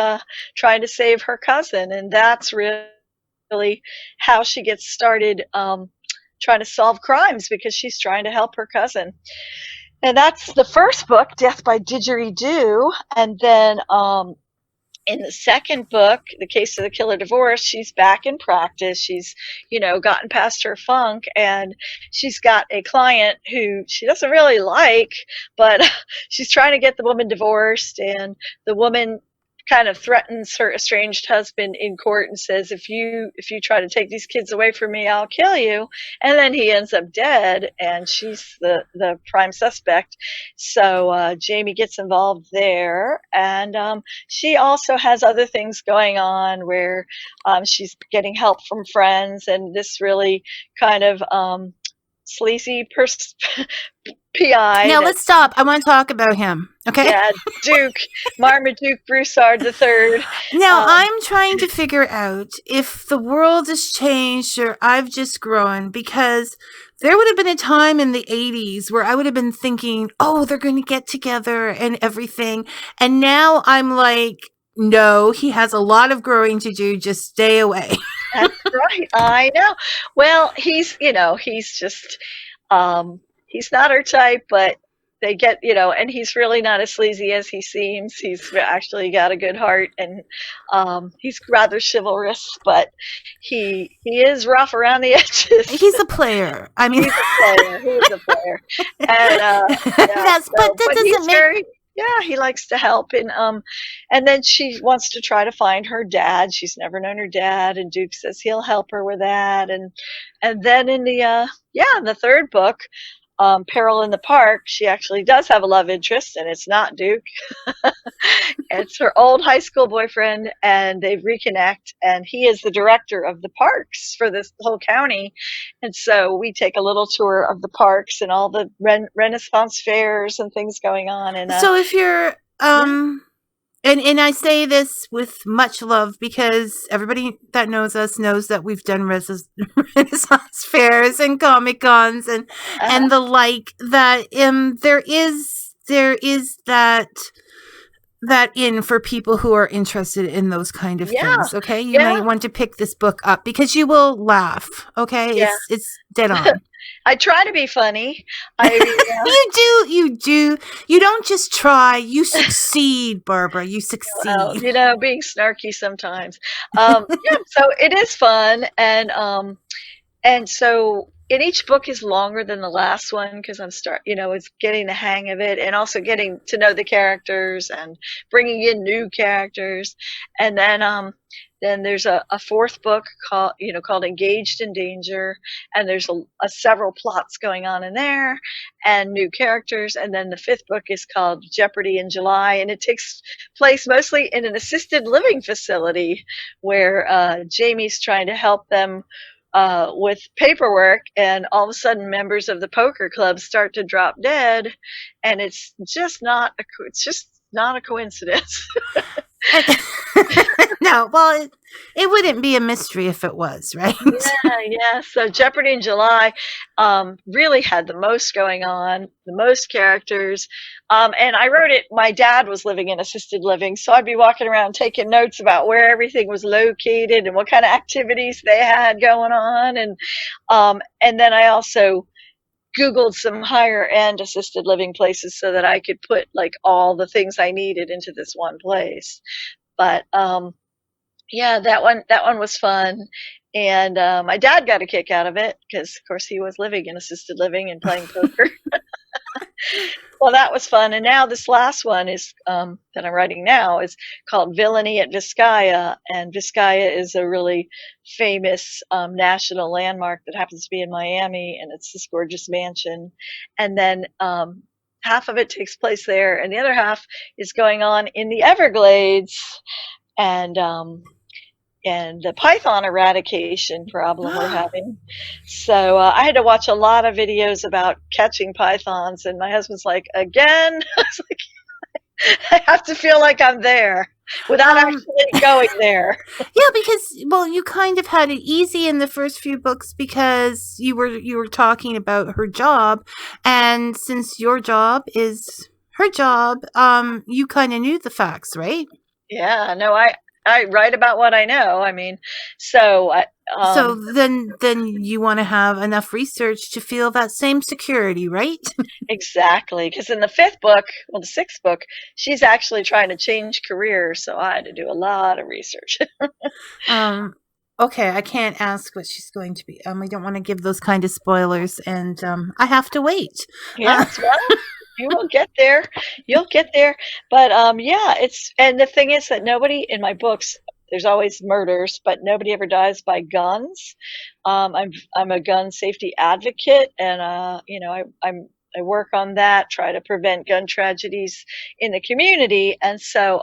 [SPEAKER 3] trying to save her cousin. And that's really how she gets started trying to solve crimes, because she's trying to help her cousin. And that's the first book, Death by Didgeridoo. And then in the second book, The Case of the Killer Divorce, she's back in practice. She's, gotten past her funk, and she's got a client who she doesn't really like, but she's trying to get the woman divorced, and the woman kind of threatens her estranged husband in court and says, if you try to take these kids away from me, I'll kill you. And then he ends up dead, and she's the prime suspect. So Jamie gets involved there, and she also has other things going on where she's getting help from friends, and this really kind of sleazy PI.
[SPEAKER 2] Now let's stop. I want to talk about him. Okay.
[SPEAKER 3] Yeah, Duke, Marmaduke Broussard III.
[SPEAKER 2] Now I'm trying to figure out if the world has changed or I've just grown, because there would have been a time in the 80s where I would have been thinking, oh, they're going to get together and everything. And now I'm like, no, he has a lot of growing to do. Just stay away.
[SPEAKER 3] That's right. I know. Well, he's just, he's not her type, but they get, and he's really not as sleazy as he seems. He's actually got a good heart, and he's rather chivalrous, but he is rough around the edges.
[SPEAKER 2] He's a player. I mean,
[SPEAKER 3] he's a player. He is a player. And,
[SPEAKER 2] but that doesn't make...
[SPEAKER 3] Yeah, he likes to help, and then she wants to try to find her dad. She's never known her dad, and Duke says he'll help her with that. And then in the third book, Peril in the Park, she actually does have a love interest, and it's not Duke. It's her old high school boyfriend, and they reconnect, and he is the director of the parks for this whole county. And so we take a little tour of the parks and all the Renaissance fairs and things going on. And
[SPEAKER 2] so if you're and I say this with much love, because everybody that knows us knows that we've done Renaissance fairs and Comic Cons and the like, that there is that in for people who are interested in those kind of things. Okay, you might want to pick this book up because you will laugh. Okay, it's dead on.
[SPEAKER 3] I try to be funny.
[SPEAKER 2] You do. You don't just try. You succeed, Barbara. You succeed.
[SPEAKER 3] Well, being snarky sometimes. So it is fun, and so. And each book is longer than the last one because it's getting the hang of it, and also getting to know the characters and bringing in new characters. And then there's a fourth book called Engaged in Danger, and there's several plots going on in there and new characters. And then the fifth book is called Jeopardy in July, and it takes place mostly in an assisted living facility where Jamie's trying to help them with paperwork, and all of a sudden members of the poker club start to drop dead, and it's just not a coincidence.
[SPEAKER 2] No, well, it wouldn't be a mystery if it was, right?
[SPEAKER 3] Yeah. So Jeopardy in July really had the most going on, the most characters. And I wrote it, my dad was living in assisted living, so I'd be walking around taking notes about where everything was located and what kind of activities they had going on. And then I also Googled some higher end assisted living places so that I could put like all the things I needed into this one place. But that one was fun, and my dad got a kick out of it because, of course, he was living in assisted living and playing poker. Well, that was fun. And now this last one is that I'm writing now is called Villainy at Vizcaya, and Vizcaya is a really famous national landmark that happens to be in Miami, and it's this gorgeous mansion. And then half of it takes place there, and the other half is going on in the Everglades, and the python eradication problem we're having. So I had to watch a lot of videos about catching pythons, and my husband's like, again? I was like, I have to feel like I'm there without actually going there.
[SPEAKER 2] Yeah, because, well, you kind of had it easy in the first few books because you were talking about her job, and since your job is her job, you kind of knew the facts, right?
[SPEAKER 3] Yeah, no, I write about what I know. I mean, so
[SPEAKER 2] then you want to have enough research to feel that same security, right?
[SPEAKER 3] Exactly, because in the sixth book, she's actually trying to change careers, so I had to do a lot of research.
[SPEAKER 2] Okay, I can't ask what she's going to be. We don't want to give those kind of spoilers, and I have to wait.
[SPEAKER 3] Yes, well, You will get there. You'll get there. But yeah, and the thing is that nobody in my books. There's always murders, but nobody ever dies by guns. I'm a gun safety advocate, and I work on that, try to prevent gun tragedies in the community, and so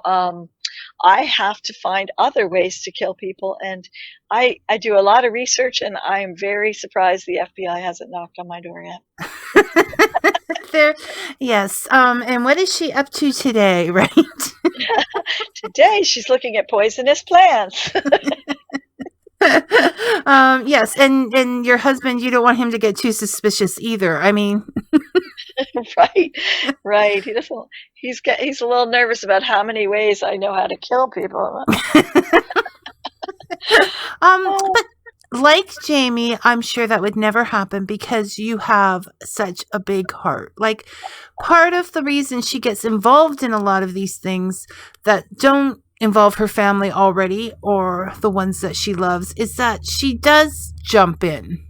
[SPEAKER 3] I have to find other ways to kill people, and I do a lot of research, and I am very surprised the FBI hasn't knocked on my door yet.
[SPEAKER 2] Yes. And what is she up to today, right?
[SPEAKER 3] Today she's looking at poisonous plants.
[SPEAKER 2] Yes, and your husband, you don't want him to get too suspicious either. I mean,
[SPEAKER 3] right. He doesn't. He's a little nervous about how many ways I know how to kill people.
[SPEAKER 2] But like Jamie, I'm sure that would never happen because you have such a big heart. Like, part of the reason she gets involved in a lot of these things that don't involve her family already or the ones that she loves is that she does jump in.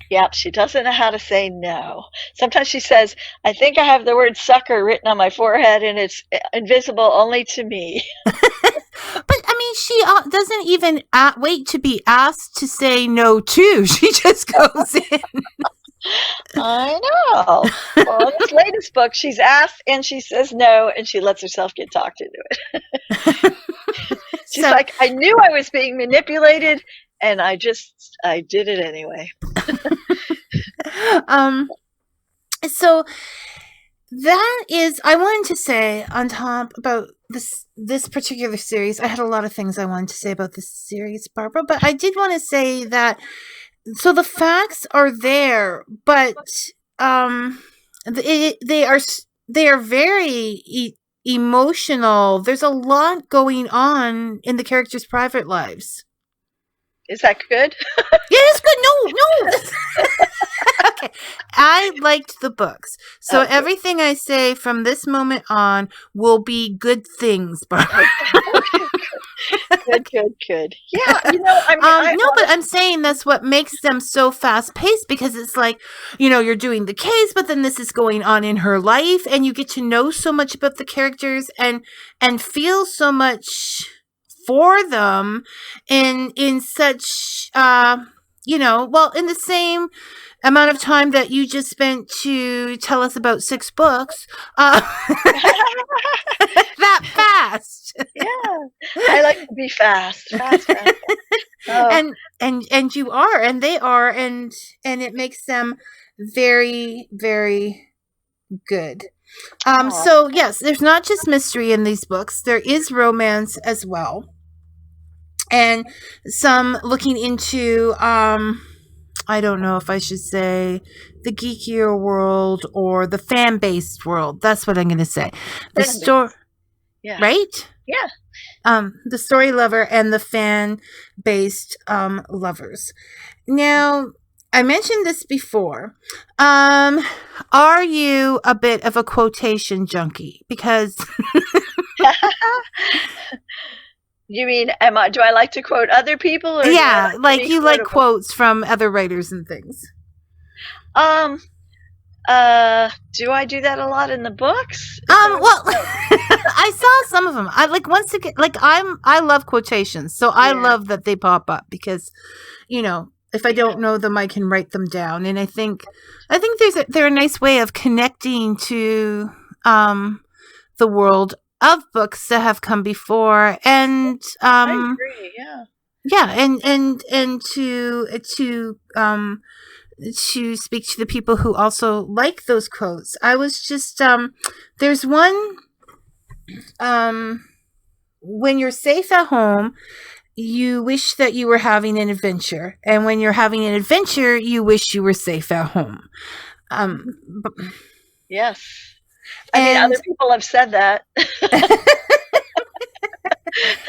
[SPEAKER 3] Yep, she doesn't know how to say no. Sometimes she says, I think I have the word sucker written on my forehead and it's invisible only to me.
[SPEAKER 2] But, I mean, she doesn't even wait to be asked to say no to. She just goes in.
[SPEAKER 3] I know. Well, in this latest book, she's asked and she says no, and she lets herself get talked into it. She's like, I knew I was being manipulated, and I did it anyway.
[SPEAKER 2] So that is, I wanted to say on top about this particular series. I had a lot of things I wanted to say about this series, Barbara, but I did want to say that, so the facts are there, but they are very emotional. There's a lot going on in the characters' private lives.
[SPEAKER 3] Is that good?
[SPEAKER 2] Yeah, it's good. No. Okay. I liked the books. So everything I say from this moment on will be good things, Barbara.
[SPEAKER 3] Good. Yeah, I mean,
[SPEAKER 2] but I'm saying that's what makes them so fast paced, because it's like, you're doing the case, but then this is going on in her life, and you get to know so much about the characters and feel so much for them in such in the same amount of time that you just spent to tell us about 6 books that fast.
[SPEAKER 3] Yeah, I like to be fast. Oh.
[SPEAKER 2] And you are, and they are, and it makes them very, very good. So yes, there's not just mystery in these books. There is romance as well. And some looking into, I don't know if I should say the geekier world or the fan-based world. That's what I'm going to say. The story,
[SPEAKER 3] yeah.
[SPEAKER 2] Right?
[SPEAKER 3] Yeah.
[SPEAKER 2] The story lover and the fan-based lovers. Now, I mentioned this before. Are you a bit of a quotation junkie? Because
[SPEAKER 3] you mean, do I like to quote other people? Or
[SPEAKER 2] yeah, like you like quotes from other writers and things.
[SPEAKER 3] Do I do that a lot in the books?
[SPEAKER 2] Well, I saw some of them. I like, once again, like I love quotations, so I love that they pop up because, if I don't know them, I can write them down, and I think they're a nice way of connecting to the world of books that have come before, and
[SPEAKER 3] I agree.
[SPEAKER 2] And to speak to the people who also like those quotes. I was just there's one, when you're safe at home, you wish that you were having an adventure, and when you're having an adventure, you wish you were safe at home.
[SPEAKER 3] Yes. I mean, other people have said that.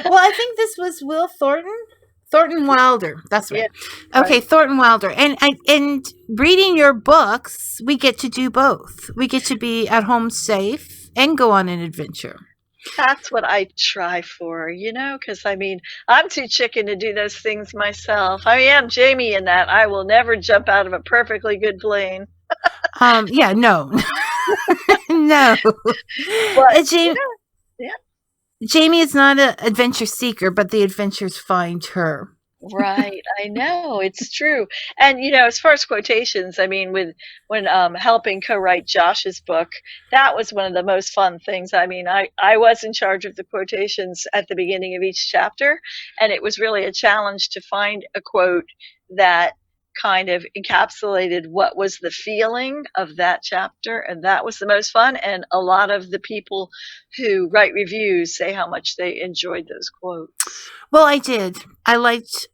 [SPEAKER 2] Well, I think this was Will Thornton Wilder. That's right. Yeah, okay, right. Thornton Wilder. And reading your books, we get to do both. We get to be at home safe and go on an adventure.
[SPEAKER 3] That's what I try for, because I mean, I'm too chicken to do those things myself. I mean, I'm Jamie in that I will never jump out of a perfectly good plane.
[SPEAKER 2] Yeah, no. No.
[SPEAKER 3] But
[SPEAKER 2] Jamie,
[SPEAKER 3] yeah.
[SPEAKER 2] Jamie is not an adventure seeker, but the adventures find her.
[SPEAKER 3] Right, I know, it's true. And as far as quotations, I mean, when helping co-write Josh's book, that was one of the most fun things. I mean, I was in charge of the quotations at the beginning of each chapter, and it was really a challenge to find a quote that kind of encapsulated what was the feeling of that chapter, and that was the most fun. And a lot of the people who write reviews say how much they enjoyed those quotes.
[SPEAKER 2] Well, I did. I liked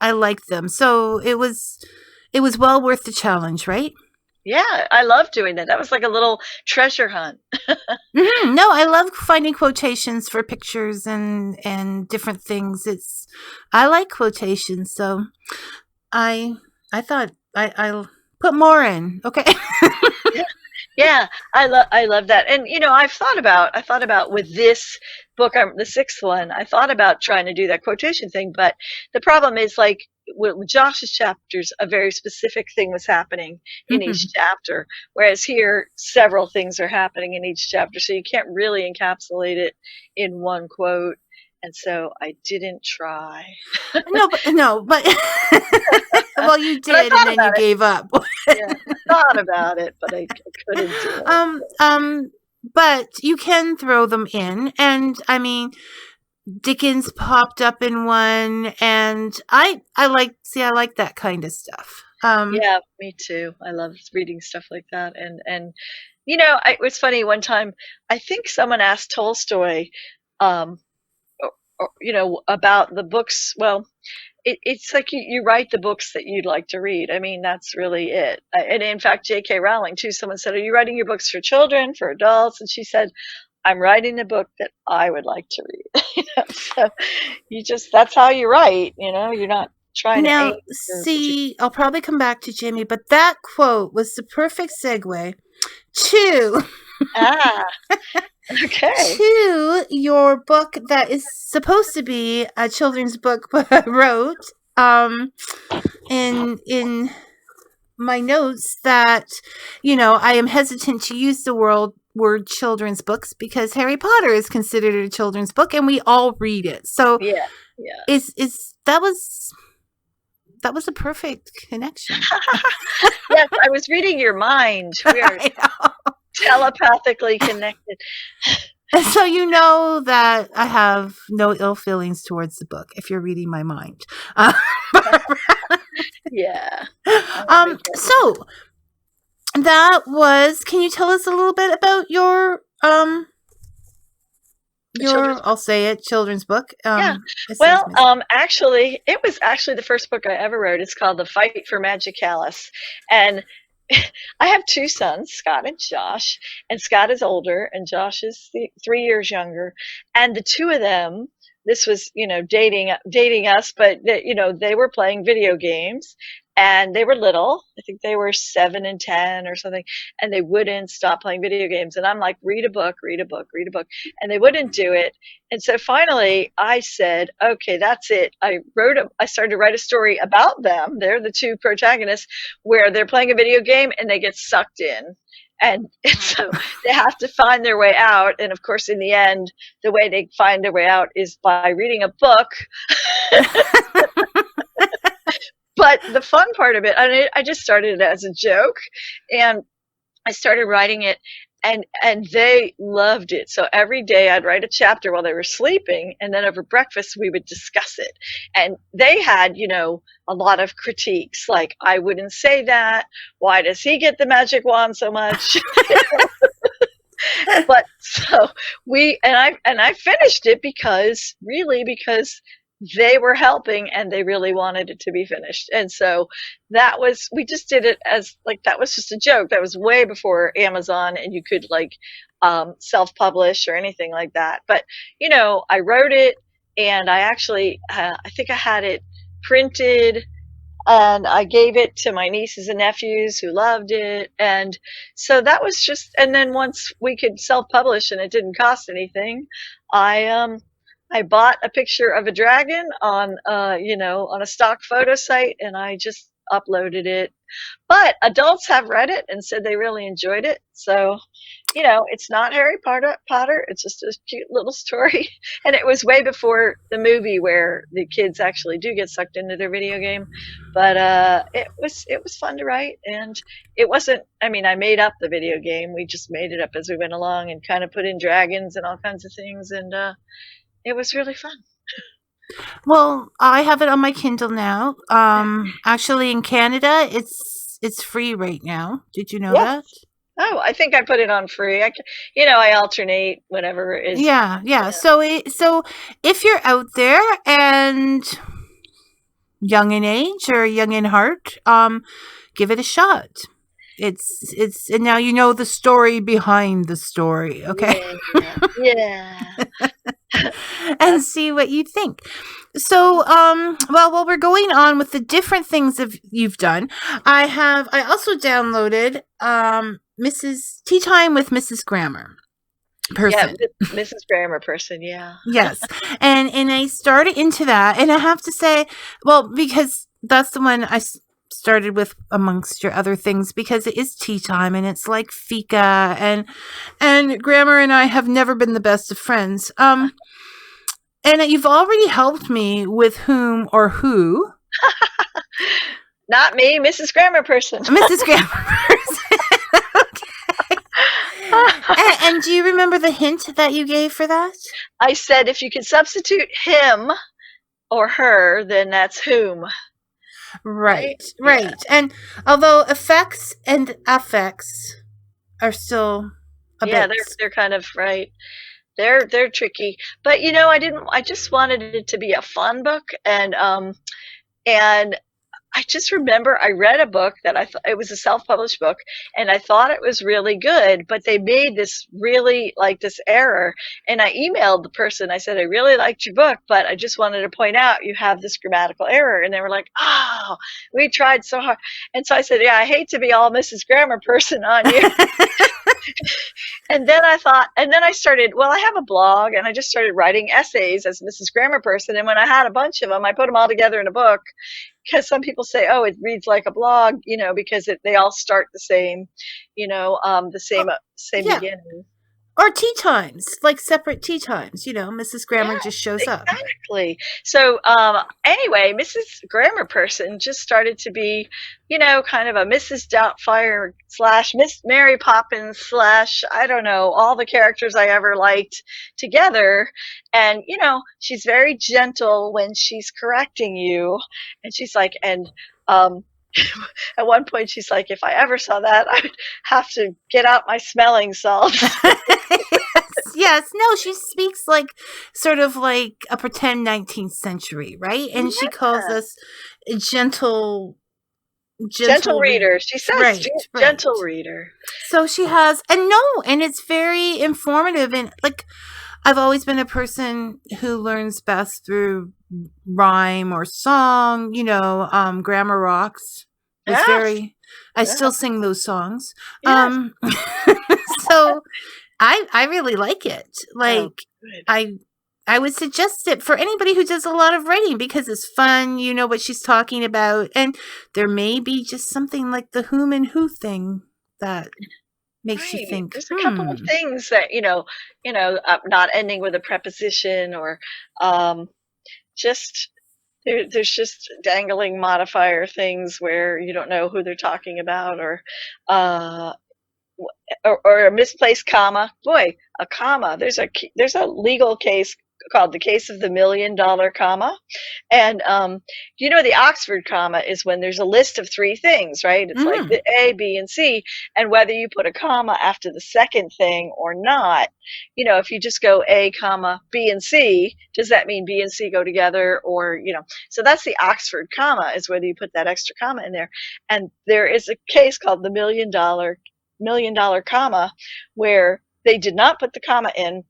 [SPEAKER 2] them. So it was well worth the challenge, right?
[SPEAKER 3] Yeah, I love doing that. That was like a little treasure hunt.
[SPEAKER 2] No, I love finding quotations for pictures and different things. I like quotations, so I thought I'll put more in. Okay.
[SPEAKER 3] Yeah, I love that. And I thought about with this book, the sixth one, I thought about trying to do that quotation thing, but the problem is, like, with Josh's chapters, a very specific thing was happening in each chapter, whereas here several things are happening in each chapter, so you can't really encapsulate it in one quote. And so I didn't try.
[SPEAKER 2] No, but well, you did, and then you gave up.
[SPEAKER 3] Yeah, I thought about it, but I couldn't do it.
[SPEAKER 2] But you can throw them in, and I mean, Dickens popped up in one, and I like that kind of stuff.
[SPEAKER 3] Yeah, me too. I love reading stuff like that, and it was funny one time. I think someone asked Tolstoy, about the books. Well, it's like you write the books that you'd like to read. I mean, that's really it. And in fact, J.K. Rowling too. Someone said, "Are you writing your books for children, for adults?" And she said, "I'm writing a book that I would like to read." So that's how you write. You're not trying to aim.
[SPEAKER 2] See, I'll probably come back to Jamie, but that quote was the perfect segue to
[SPEAKER 3] okay,
[SPEAKER 2] to your book that is supposed to be a children's book, but I wrote in my notes that I am hesitant to use the word children's books because Harry Potter is considered a children's book and we all read it. So
[SPEAKER 3] yeah,
[SPEAKER 2] that was a perfect connection.
[SPEAKER 3] Yes, I was reading your mind. We are telepathically connected.
[SPEAKER 2] So you know that I have no ill feelings towards the book if you're reading my mind.
[SPEAKER 3] Yeah.
[SPEAKER 2] So that was. Can you tell us a little bit about your I'll say it, children's book?
[SPEAKER 3] Yeah. Well, actually, it was actually the first book I ever wrote. It's called The Fight for Magicalis, and I have two sons, Scott and Josh, and Scott is older and Josh is 3 years younger. And the two of them, this was, dating us, but they were playing video games and they were little. I think they were 7 and 10 or something, and they wouldn't stop playing video games. And I'm like, read a book, read a book, read a book. And they wouldn't do it. And so finally I said, okay, that's it. I started to write a story about them. They're the two protagonists where they're playing a video game and they get sucked in. And so they have to find their way out. And of course, in the end, the way they find their way out is by reading a book. But the fun part of it, I just started it as a joke, and I started writing it, and they loved it. So every day I'd write a chapter while they were sleeping, and then over breakfast we would discuss it. And they had, a lot of critiques, like, I wouldn't say that. Why does he get the magic wand so much? But so I finished it because they were helping and they really wanted it to be finished. And so we just did it as like, that was just a joke. That was way before Amazon and you could self-publish or anything like that. But, I wrote it and I actually, I think I had it printed and I gave it to my nieces and nephews who loved it. And so that was just, and then once we could self-publish and it didn't cost anything, I bought a picture of a dragon on a stock photo site and I just uploaded it. But adults have read it and said they really enjoyed it. So it's not Harry Potter. It's just a cute little story. And it was way before the movie where the kids actually do get sucked into their video game. But it was fun to write, and it wasn't. I mean, I made up the video game. We just made it up as we went along, and kind of put in dragons and all kinds of things, and it was really fun.
[SPEAKER 2] Well, I have it on my Kindle now. Actually, in Canada, it's free right now. Did you know that?
[SPEAKER 3] Oh, I think I put it on free. I alternate whenever it is.
[SPEAKER 2] Yeah. So if you're out there and young in age or young in heart, give it a shot. It's and now you know the story behind the story, okay?
[SPEAKER 3] Yeah.
[SPEAKER 2] And see what you think. So, while we're going on with the different things that you've done, I also downloaded Mrs. Tea Time with Mrs. Grammar person.
[SPEAKER 3] Yeah, Mrs. Grammar person, yeah.
[SPEAKER 2] Yes. And I started into that, and I have to say, well, because that's the one I started with amongst your other things, because it is tea time and it's like Fika, and Grammar and I have never been the best of friends. And you've already helped me with whom or who.
[SPEAKER 3] Not me, Mrs. Grammar person.
[SPEAKER 2] Mrs. Grammar person. Okay. And do you remember the hint that you gave for that?
[SPEAKER 3] I said if you could substitute him or her, then that's whom.
[SPEAKER 2] Right. Yeah. And although effects and affects are still a bit...
[SPEAKER 3] they're kind of right. They're tricky, but I just wanted it to be a fun book, and I just remember I read a book that I thought it was a self-published book, and I thought it was really good, but they made this really this error, and I emailed the person. I said, I really liked your book, but I just wanted to point out you have this grammatical error, and they were like, oh, we tried so hard. And so I said, yeah, I hate to be all Mrs. Grammar person on you. And then I started, I have a blog, and I just started writing essays as Mrs. Grammar person. And when I had a bunch of them, I put them all together in a book, because some people say, oh, it reads like a blog, because they all start the same, the same beginning.
[SPEAKER 2] Or tea times, like separate tea times, Mrs. Grammar just shows up.
[SPEAKER 3] Exactly. So anyway, Mrs. Grammar person just started to be, kind of a Mrs. Doubtfire / Miss Mary Poppins / I don't know, all the characters I ever liked together. And, she's very gentle when she's correcting you. And she's like, at one point she's like, if I ever saw that, I would have to get out my smelling salts.
[SPEAKER 2] Yes. No, she speaks sort of like a pretend 19th century, right? And she calls us gentle
[SPEAKER 3] reader. She says right. Gentle reader.
[SPEAKER 2] So she has, and it's very informative. And I've always been a person who learns best through rhyme or song, Grammar Rocks. It's very, I still sing those songs. Yes. So I really like it. I would suggest it for anybody who does a lot of writing, because it's fun. You know what she's talking about. And there may be just something like the whom and who thing that makes you think.
[SPEAKER 3] There's a couple of things that, not ending with a preposition, or there's just dangling modifier things where you don't know who they're talking about, or a misplaced comma. Boy, a comma. There's a legal case called the case of the $1 million comma. And the Oxford comma is when there's a list of 3 things, right? It's like the A, B, and C, and whether you put a comma after the second thing or not. If you just go A, comma, B, and C, does that mean B and C go together? Or, so that's the Oxford comma, is whether you put that extra comma in there. And there is a case called the $1 million comma, where they did not put the comma in,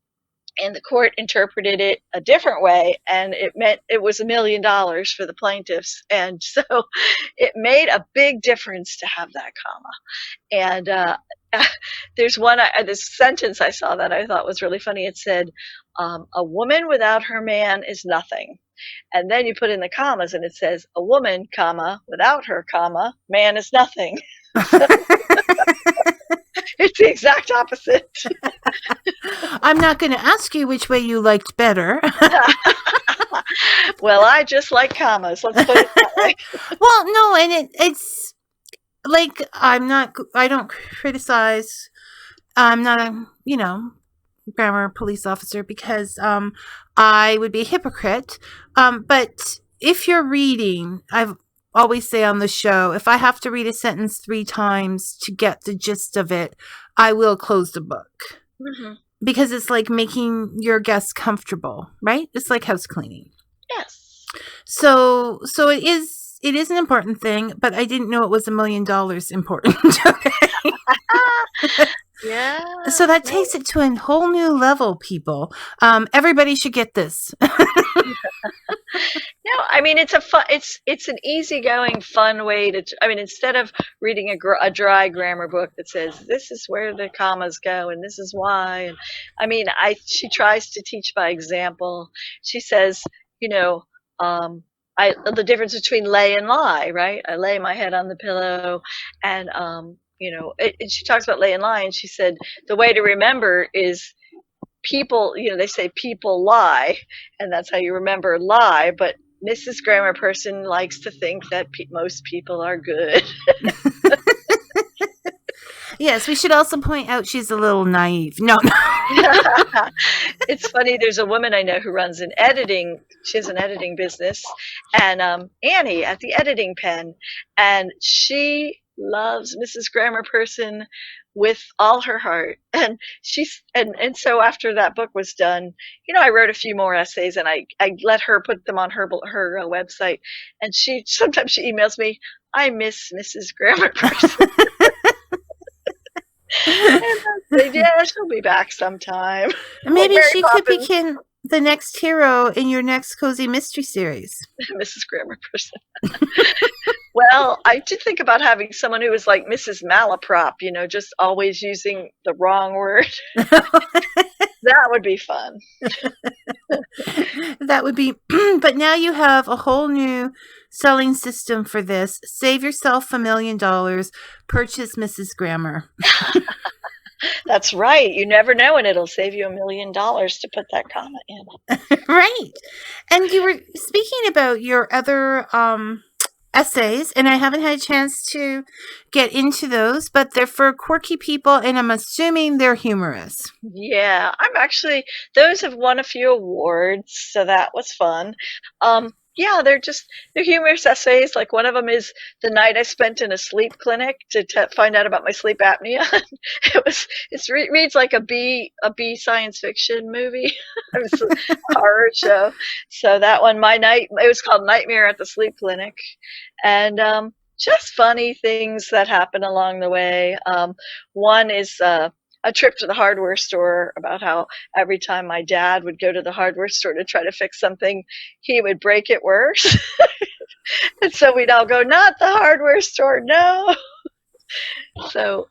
[SPEAKER 3] and the court interpreted it a different way, and it meant it was $1 million for the plaintiffs. And so it made a big difference to have that comma. And there's this sentence I saw that I thought was really funny. It said, a woman without her man is nothing. And then you put in the commas, and it says, a woman, comma, without her, comma, man is nothing. It's the exact opposite.
[SPEAKER 2] I'm not going to ask you which way you liked better.
[SPEAKER 3] Well, I just like commas. Let's put it that way.
[SPEAKER 2] Well, no, and it's like I don't criticize. I'm not a, grammar police officer because I would be a hypocrite. But if you're reading, I've always say on the show, if I have to read a sentence 3 times to get the gist of it, I will close the book.
[SPEAKER 3] Mm-hmm.
[SPEAKER 2] Because it's like making your guests comfortable, right? It's like house cleaning.
[SPEAKER 3] Yes.
[SPEAKER 2] So it is an important thing, but I didn't know it was $1 million important.
[SPEAKER 3] Yeah.
[SPEAKER 2] So that takes it to a whole new level, people. Everybody should get this.
[SPEAKER 3] No, I mean it's an easygoing, fun way to. I mean, instead of reading a dry grammar book that says this is where the commas go and this is why, and I mean, she tries to teach by example. She says, the difference between lay and lie, right? I lay my head on the pillow, and and she talks about lay and lie, and she said the way to remember is people, they say people lie, and that's how you remember lie, but Mrs. Grammar Person likes to think that most people are good.
[SPEAKER 2] Yes, we should also point out she's a little naive. No.
[SPEAKER 3] It's funny, there's a woman I know who runs an editing, she has an editing business, and Annie at the editing pen, and she loves Mrs. Grammar Person with all her heart. And and so after that book was done, I wrote a few more essays, and I let her put them on her website, and sometimes she emails me, I miss Mrs. Grammar Person. And I said, yeah, she'll be back sometime.
[SPEAKER 2] Maybe
[SPEAKER 3] like
[SPEAKER 2] she could become the next hero in your next cozy mystery series.
[SPEAKER 3] Mrs. Grammar Person. Well, I did think about having someone who was like Mrs. Malaprop, just always using the wrong word. That would be fun.
[SPEAKER 2] That would be, but now you have a whole new selling system for this. Save yourself $1 million. Purchase Mrs. Grammar.
[SPEAKER 3] That's right. You never know, and it'll save you $1 million to put that comma in.
[SPEAKER 2] Right. And you were speaking about your other essays, and I haven't had a chance to get into those, but they're for quirky people, and I'm assuming they're humorous.
[SPEAKER 3] Yeah, those have won a few awards, so that was fun. Yeah, they're humorous essays. Like one of them is the night I spent in a sleep clinic to find out about my sleep apnea. It reads like a B science fiction movie. It was a horror show. So that one, it was called Nightmare at the Sleep Clinic, and just funny things that happen along the way. One is a trip to the hardware store, about how every time my dad would go to the hardware store to try to fix something, he would break it worse. And so we'd all go, not the hardware store, no. So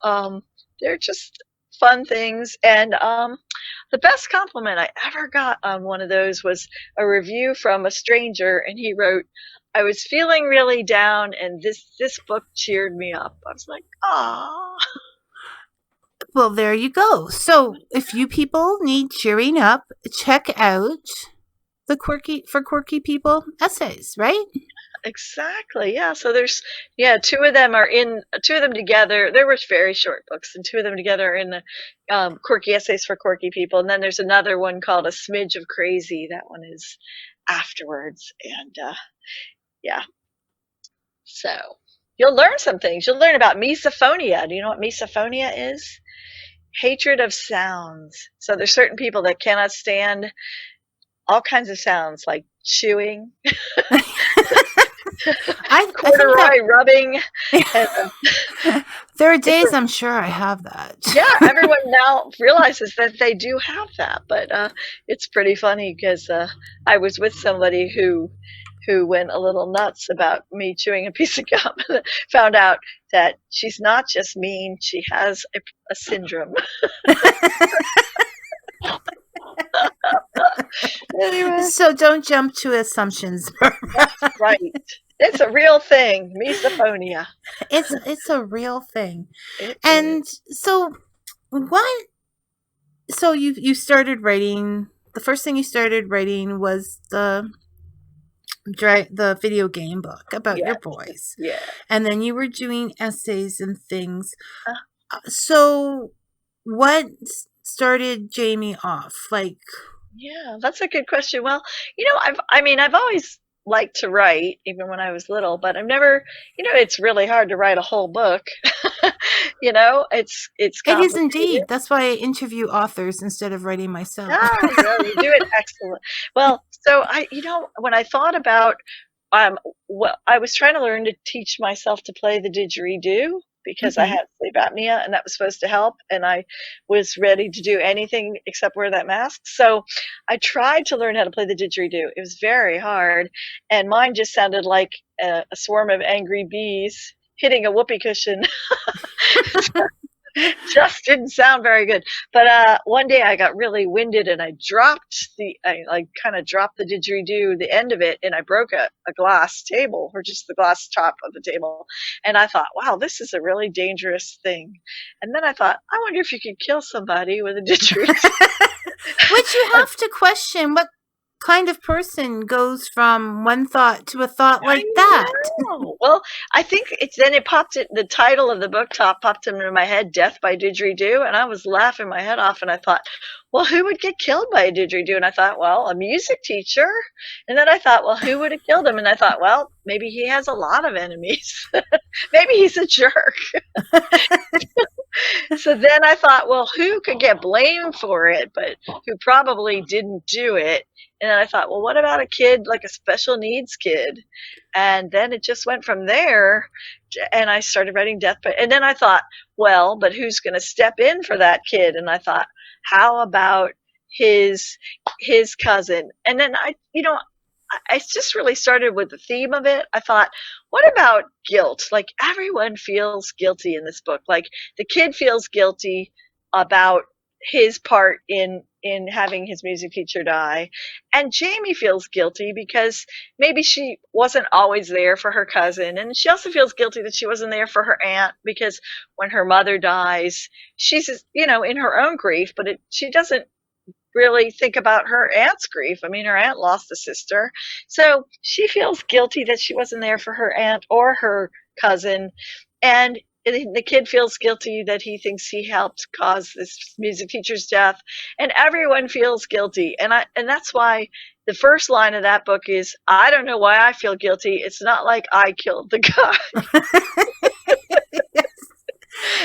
[SPEAKER 3] they're just fun things. And the best compliment I ever got on one of those was a review from a stranger, and he wrote, I was feeling really down, and this book cheered me up. I was like, ah.
[SPEAKER 2] Well, there you go. So if you people need cheering up, check out the quirky people essays, right?
[SPEAKER 3] Exactly. Yeah. So there's two of them together. There were very short books, and two of them together are in the quirky essays for quirky people. And then there's another one called A Smidge of Crazy. That one is afterwards. And yeah. So you'll learn some things. You'll learn about misophonia. Do you know what misophonia is? Hatred of sounds. So there's certain people that cannot stand all kinds of sounds, like chewing, corduroy rubbing.
[SPEAKER 2] There are days I'm sure I have that.
[SPEAKER 3] Yeah, everyone now realizes that they do have that, but it's pretty funny because I was with somebody who went a little nuts about me chewing a piece of gum. Found out that she's not just mean, she has a syndrome. Anyway.
[SPEAKER 2] So don't jump to assumptions.
[SPEAKER 3] That's right. It's a real thing, misophonia.
[SPEAKER 2] It's a real thing. And so What? So you started writing. The first thing you started writing was the video game book about your boys.
[SPEAKER 3] Yeah.
[SPEAKER 2] And then you were doing essays and things.
[SPEAKER 3] Uh,
[SPEAKER 2] So what started Jamie off? Like,
[SPEAKER 3] Yeah, that's a good question. Well, I've always liked to write, even when I was little, but I've never, it's really hard to write a whole book. It's
[SPEAKER 2] it is
[SPEAKER 3] complicated.
[SPEAKER 2] indeed. That's why I interview authors instead of writing myself.
[SPEAKER 3] You do it excellent. Well, so when I thought about, I was trying to learn to teach myself to play the didgeridoo because I had sleep apnea and that was supposed to help. And I was ready to do anything except wear that mask. So I tried to learn how to play the didgeridoo. It was very hard. And mine just sounded like a swarm of angry bees hitting a whoopee cushion. Just didn't sound very good. But one day I got really winded and I kind of dropped the didgeridoo, the end of it, and I broke a glass table, or just the glass top of the table. And I thought, wow, this is a really dangerous thing. And then I thought, I wonder if you could kill somebody with a didgeridoo.
[SPEAKER 2] Which you have to question what kind of person goes from one thought to a thought like that.
[SPEAKER 3] Well, I think the title of the book popped into my head, Death by Didgeridoo, and I was laughing my head off, and I thought, well, who would get killed by a didgeridoo? And I thought, well, a music teacher. And then I thought, well, who would have killed him? And I thought, well, maybe he has a lot of enemies. Maybe he's a jerk. So then I thought, well, who could get blamed for it, but who probably didn't do it? And then I thought, well, what about a kid, like a special needs kid? And then it just went from there. And I started writing and then I thought, well, but who's going to step in for that kid? And I thought, how about his cousin? And then I just really started with the theme of it. I thought, what about guilt? Like, everyone feels guilty in this book. Like, the kid feels guilty about his part in having his music teacher die, and Jamie feels guilty because maybe she wasn't always there for her cousin, and she also feels guilty that she wasn't there for her aunt, because when her mother dies, she's in her own grief, but she doesn't really think about her aunt's grief. I mean, her aunt lost a sister, so she feels guilty that she wasn't there for her aunt or her cousin, and the kid feels guilty that he thinks he helped cause this music teacher's death, and everyone feels guilty. And that's why the first line of that book is, I don't know why I feel guilty. It's not like I killed the guy.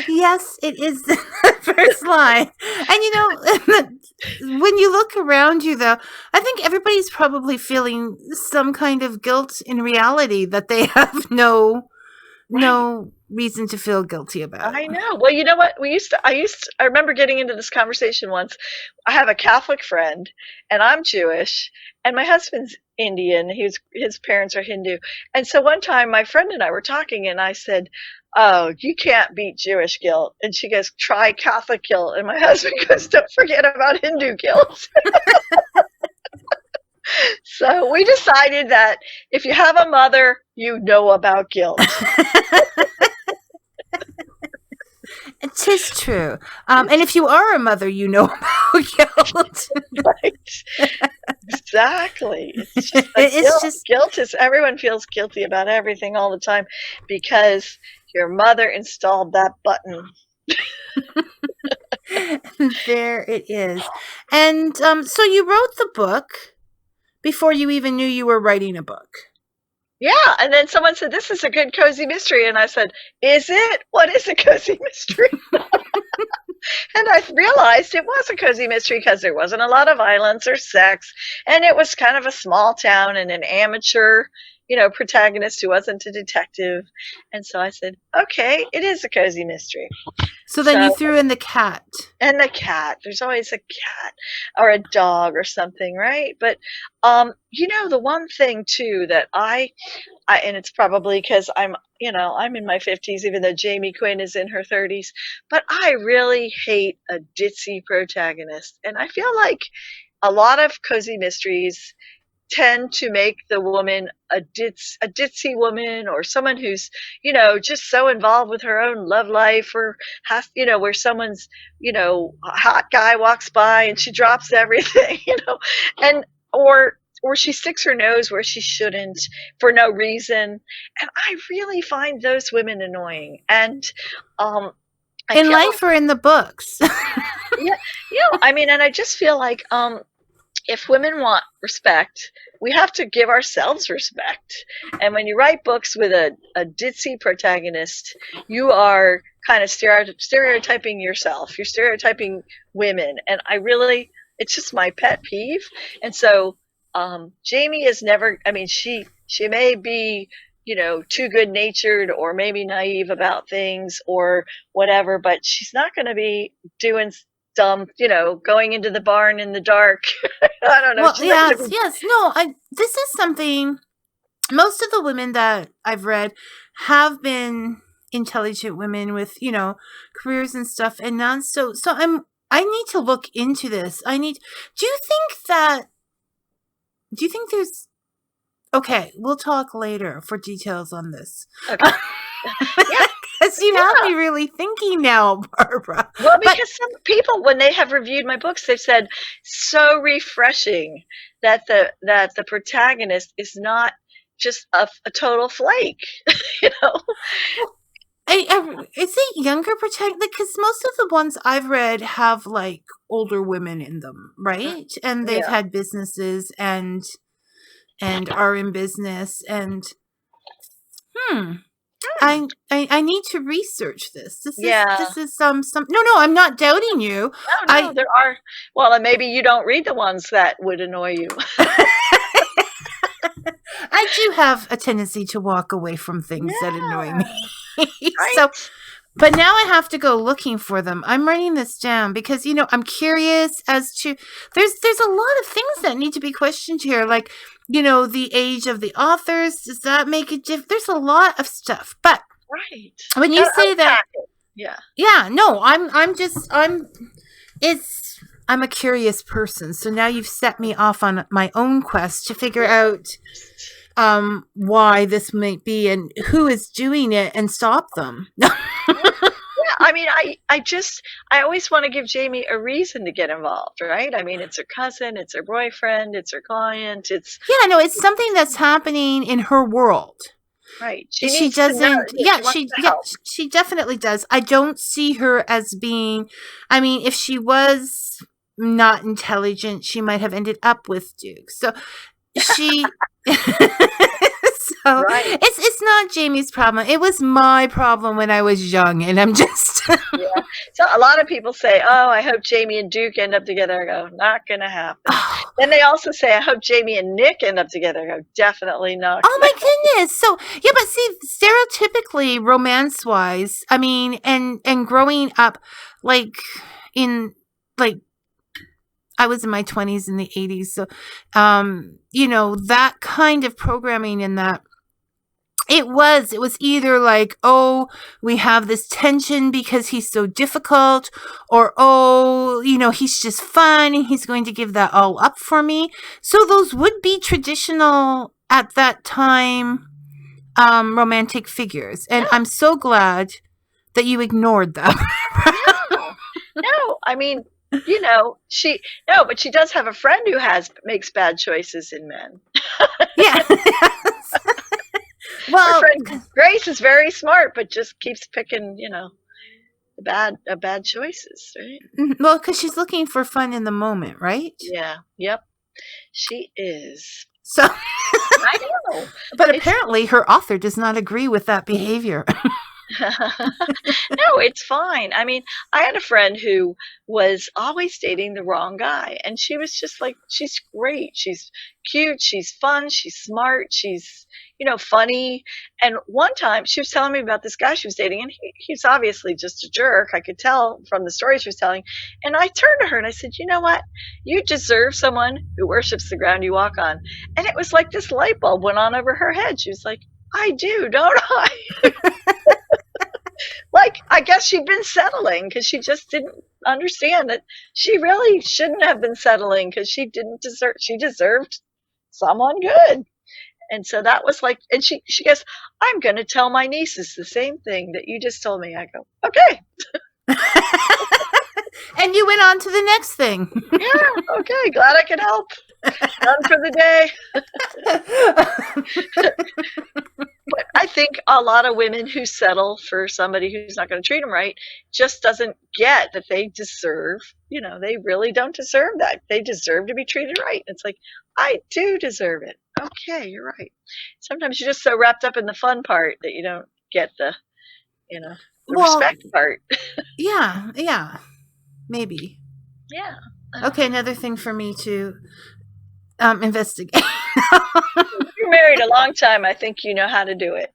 [SPEAKER 2] Yes, it is the first line. And when you look around you, though, I think everybody's probably feeling some kind of guilt in reality that they have no reason to feel guilty about.
[SPEAKER 3] I know. Well, you know what? I remember getting into this conversation once. I have a Catholic friend, and I'm Jewish, and my husband's Indian. His parents are Hindu. And so one time my friend and I were talking, and I said, oh, you can't beat Jewish guilt. And she goes, try Catholic guilt. And my husband goes, don't forget about Hindu guilt. So we decided that if you have a mother, you know about guilt.
[SPEAKER 2] It is true. And if you are a mother, you know about guilt.
[SPEAKER 3] Right. Exactly. It's just guilt is, everyone feels guilty about everything all the time because your mother installed that button.
[SPEAKER 2] There it is. And so you wrote the book before you even knew you were writing a book.
[SPEAKER 3] Yeah, and then someone said, this is a good cozy mystery. And I said, is it? What is a cozy mystery? And I realized it was a cozy mystery because there wasn't a lot of violence or sex. And it was kind of a small town and an amateur, protagonist who wasn't a detective. And so I said, okay, it is a cozy mystery.
[SPEAKER 2] So then you threw in the cat.
[SPEAKER 3] And the cat. There's always a cat or a dog or something, right? But, the one thing, too, that I and it's probably because I'm in my 50s, even though Jamie Quinn is in her 30s, but I really hate a ditzy protagonist. And I feel like a lot of cozy mysteries tend to make the woman a ditzy woman, or someone who's, just so involved with her own love life, or has, where someone's, a hot guy walks by and she drops everything, and or she sticks her nose where she shouldn't for no reason. And I really find those women annoying. And
[SPEAKER 2] in life or in the books.
[SPEAKER 3] Yeah, and I just feel like if women want respect, we have to give ourselves respect. And when you write books with a ditzy protagonist, you are kind of stereotyping yourself. You're stereotyping women. And it's just my pet peeve. And so Jamie is never, she may be, too good natured, or maybe naive about things or whatever, but she's not going to be doing dumb, going into the barn in the dark. I don't know.
[SPEAKER 2] Well, yes. No, this is something most of the women that I've read have been intelligent women with, careers and stuff, and not so I need to look into this. Do you think there's okay, we'll talk later for details on this.
[SPEAKER 3] Okay. Yeah.
[SPEAKER 2] Because you have me really thinking now, Barbara.
[SPEAKER 3] Well, because some people, when they have reviewed my books, they've said so refreshing that the protagonist is not just a total flake,
[SPEAKER 2] Is it younger protagonist? Because most of the ones I've read have like older women in them, right? And they've had businesses and are in business, and I need to research this. This is some no, I'm not doubting you.
[SPEAKER 3] No, there are. Well, and maybe you don't read the ones that would annoy you.
[SPEAKER 2] I do have a tendency to walk away from things that annoy me.
[SPEAKER 3] Right?
[SPEAKER 2] So, but now I have to go looking for them. I'm writing this down because I'm curious as to there's a lot of things that need to be questioned here, like the age of the authors. Does that make a difference? There's a lot of stuff, but
[SPEAKER 3] right
[SPEAKER 2] when you say that, no, I'm a curious person. So now you've set me off on my own quest to figure out why this might be and who is doing it and stop them.
[SPEAKER 3] I always want to give Jamie a reason to get involved, right? It's her cousin, it's her boyfriend, it's her client, it's
[SPEAKER 2] something that's happening in her world.
[SPEAKER 3] Right.
[SPEAKER 2] She doesn't. She definitely does. I don't see her as being. If she was not intelligent, she might have ended up with Duke. So she.
[SPEAKER 3] Right.
[SPEAKER 2] It's not Jamie's problem. It was my problem when I was young, and I'm just.
[SPEAKER 3] So a lot of people say, "Oh, I hope Jamie and Duke end up together." I go, "Not gonna happen." Then they also say, "I hope Jamie and Nick end up together." I go, "Definitely not."
[SPEAKER 2] Oh my goodness! So but see, stereotypically, romance-wise, and growing up, I was in my 20s in the 80s, so that kind of programming in that. It was either like, oh, we have this tension because he's so difficult, or, oh, he's just fun and he's going to give that all up for me. So those would be traditional at that time romantic figures. And I'm so glad that you ignored them.
[SPEAKER 3] No, but she does have a friend who makes bad choices in men.
[SPEAKER 2] Yeah. Well,
[SPEAKER 3] her friend Grace is very smart, but just keeps picking, bad choices, right?
[SPEAKER 2] Well, because she's looking for fun in the moment, right?
[SPEAKER 3] Yeah. Yep. She is.
[SPEAKER 2] So
[SPEAKER 3] I know.
[SPEAKER 2] But apparently her author does not agree with that behavior.
[SPEAKER 3] No, it's fine. I had a friend who was always dating the wrong guy, and she was just like, she's great, she's cute, she's fun, she's smart, she's funny. And one time she was telling me about this guy she was dating, and he's obviously just a jerk. I could tell from the story she was telling. And I turned to her and I said, "You know what? You deserve someone who worships the ground you walk on." And it was like this light bulb went on over her head. She was like, "I do, don't I?" Like, I guess she'd been settling because she just didn't understand that she really shouldn't have been settling, because she deserved someone good. And so that was like, and she goes, I'm going to tell my nieces the same thing that you just told me. I go, okay.
[SPEAKER 2] And you went on to the next thing.
[SPEAKER 3] Yeah, okay, glad I could help. Done for the day. But I think a lot of women who settle for somebody who's not going to treat them right just doesn't get that they deserve, they really don't deserve that. They deserve to be treated right. It's like, I do deserve it. Okay, you're right. Sometimes you're just so wrapped up in the fun part that you don't get the respect part.
[SPEAKER 2] Yeah, maybe.
[SPEAKER 3] Yeah.
[SPEAKER 2] Okay, another thing for me to investigate.
[SPEAKER 3] You're married a long time. I think you know how to do it.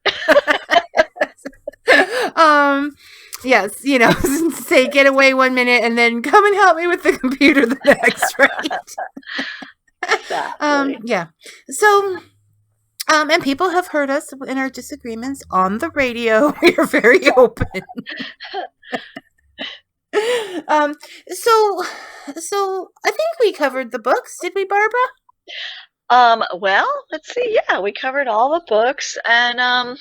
[SPEAKER 2] Yes, say get away 1 minute and then come and help me with the computer the next, right?
[SPEAKER 3] Exactly.
[SPEAKER 2] Yeah. So, and people have heard us in our disagreements on the radio. We are very open. So I think we covered the books, did we, Barbara?
[SPEAKER 3] Well, let's see. Yeah, we covered all the books, and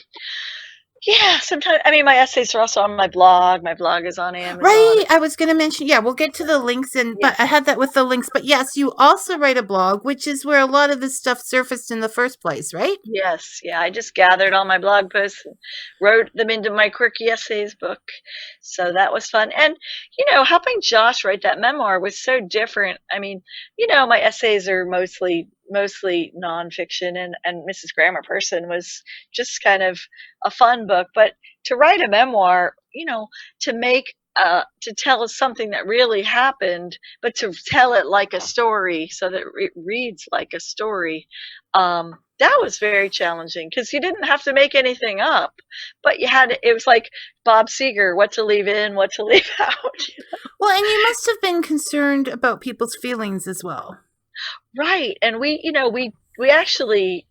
[SPEAKER 3] yeah, sometimes, my essays are also on my blog. My blog is on Amazon.
[SPEAKER 2] Right. I was going to mention, we'll get to the links, but I had that with the links. But yes, you also write a blog, which is where a lot of this stuff surfaced in the first place, right?
[SPEAKER 3] Yes. Yeah, I just gathered all my blog posts and wrote them into my quirky essays book. So that was fun. And, helping Josh write that memoir was so different. My essays are mostly nonfiction, and Mrs. Grammar Person was just kind of a fun book. But to write a memoir, to tell us something that really happened, but to tell it like a story so that it reads like a story, that was very challenging because you didn't have to make anything up, but it was like Bob Seger, what to leave in, what to leave out.
[SPEAKER 2] Well, and you must have been concerned about people's feelings as well.
[SPEAKER 3] Right. And we actually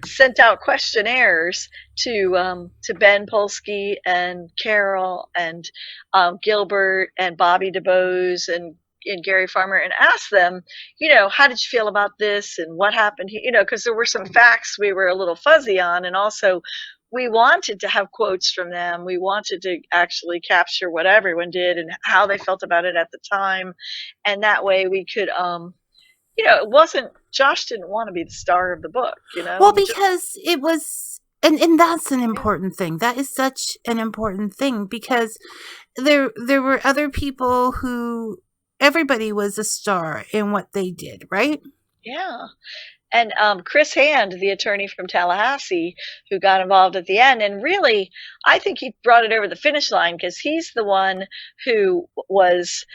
[SPEAKER 3] sent out questionnaires to Ben Polsky and Carol and Gilbert and Bobby DeBose and Gary Farmer, and asked them, how did you feel about this and what happened? Because there were some facts we were a little fuzzy on, and also we wanted to have quotes from them. We wanted to actually capture what everyone did and how they felt about it at the time, and that way we could it wasn't, Josh didn't want to be the star of the book,
[SPEAKER 2] Well, because it was, and that's an important thing. That is such an important thing, because there were other people who, everybody was a star in what they did, right?
[SPEAKER 3] Yeah. And Chris Hand, the attorney from Tallahassee, who got involved at the end, and really, I think he brought it over the finish line because he's the one who was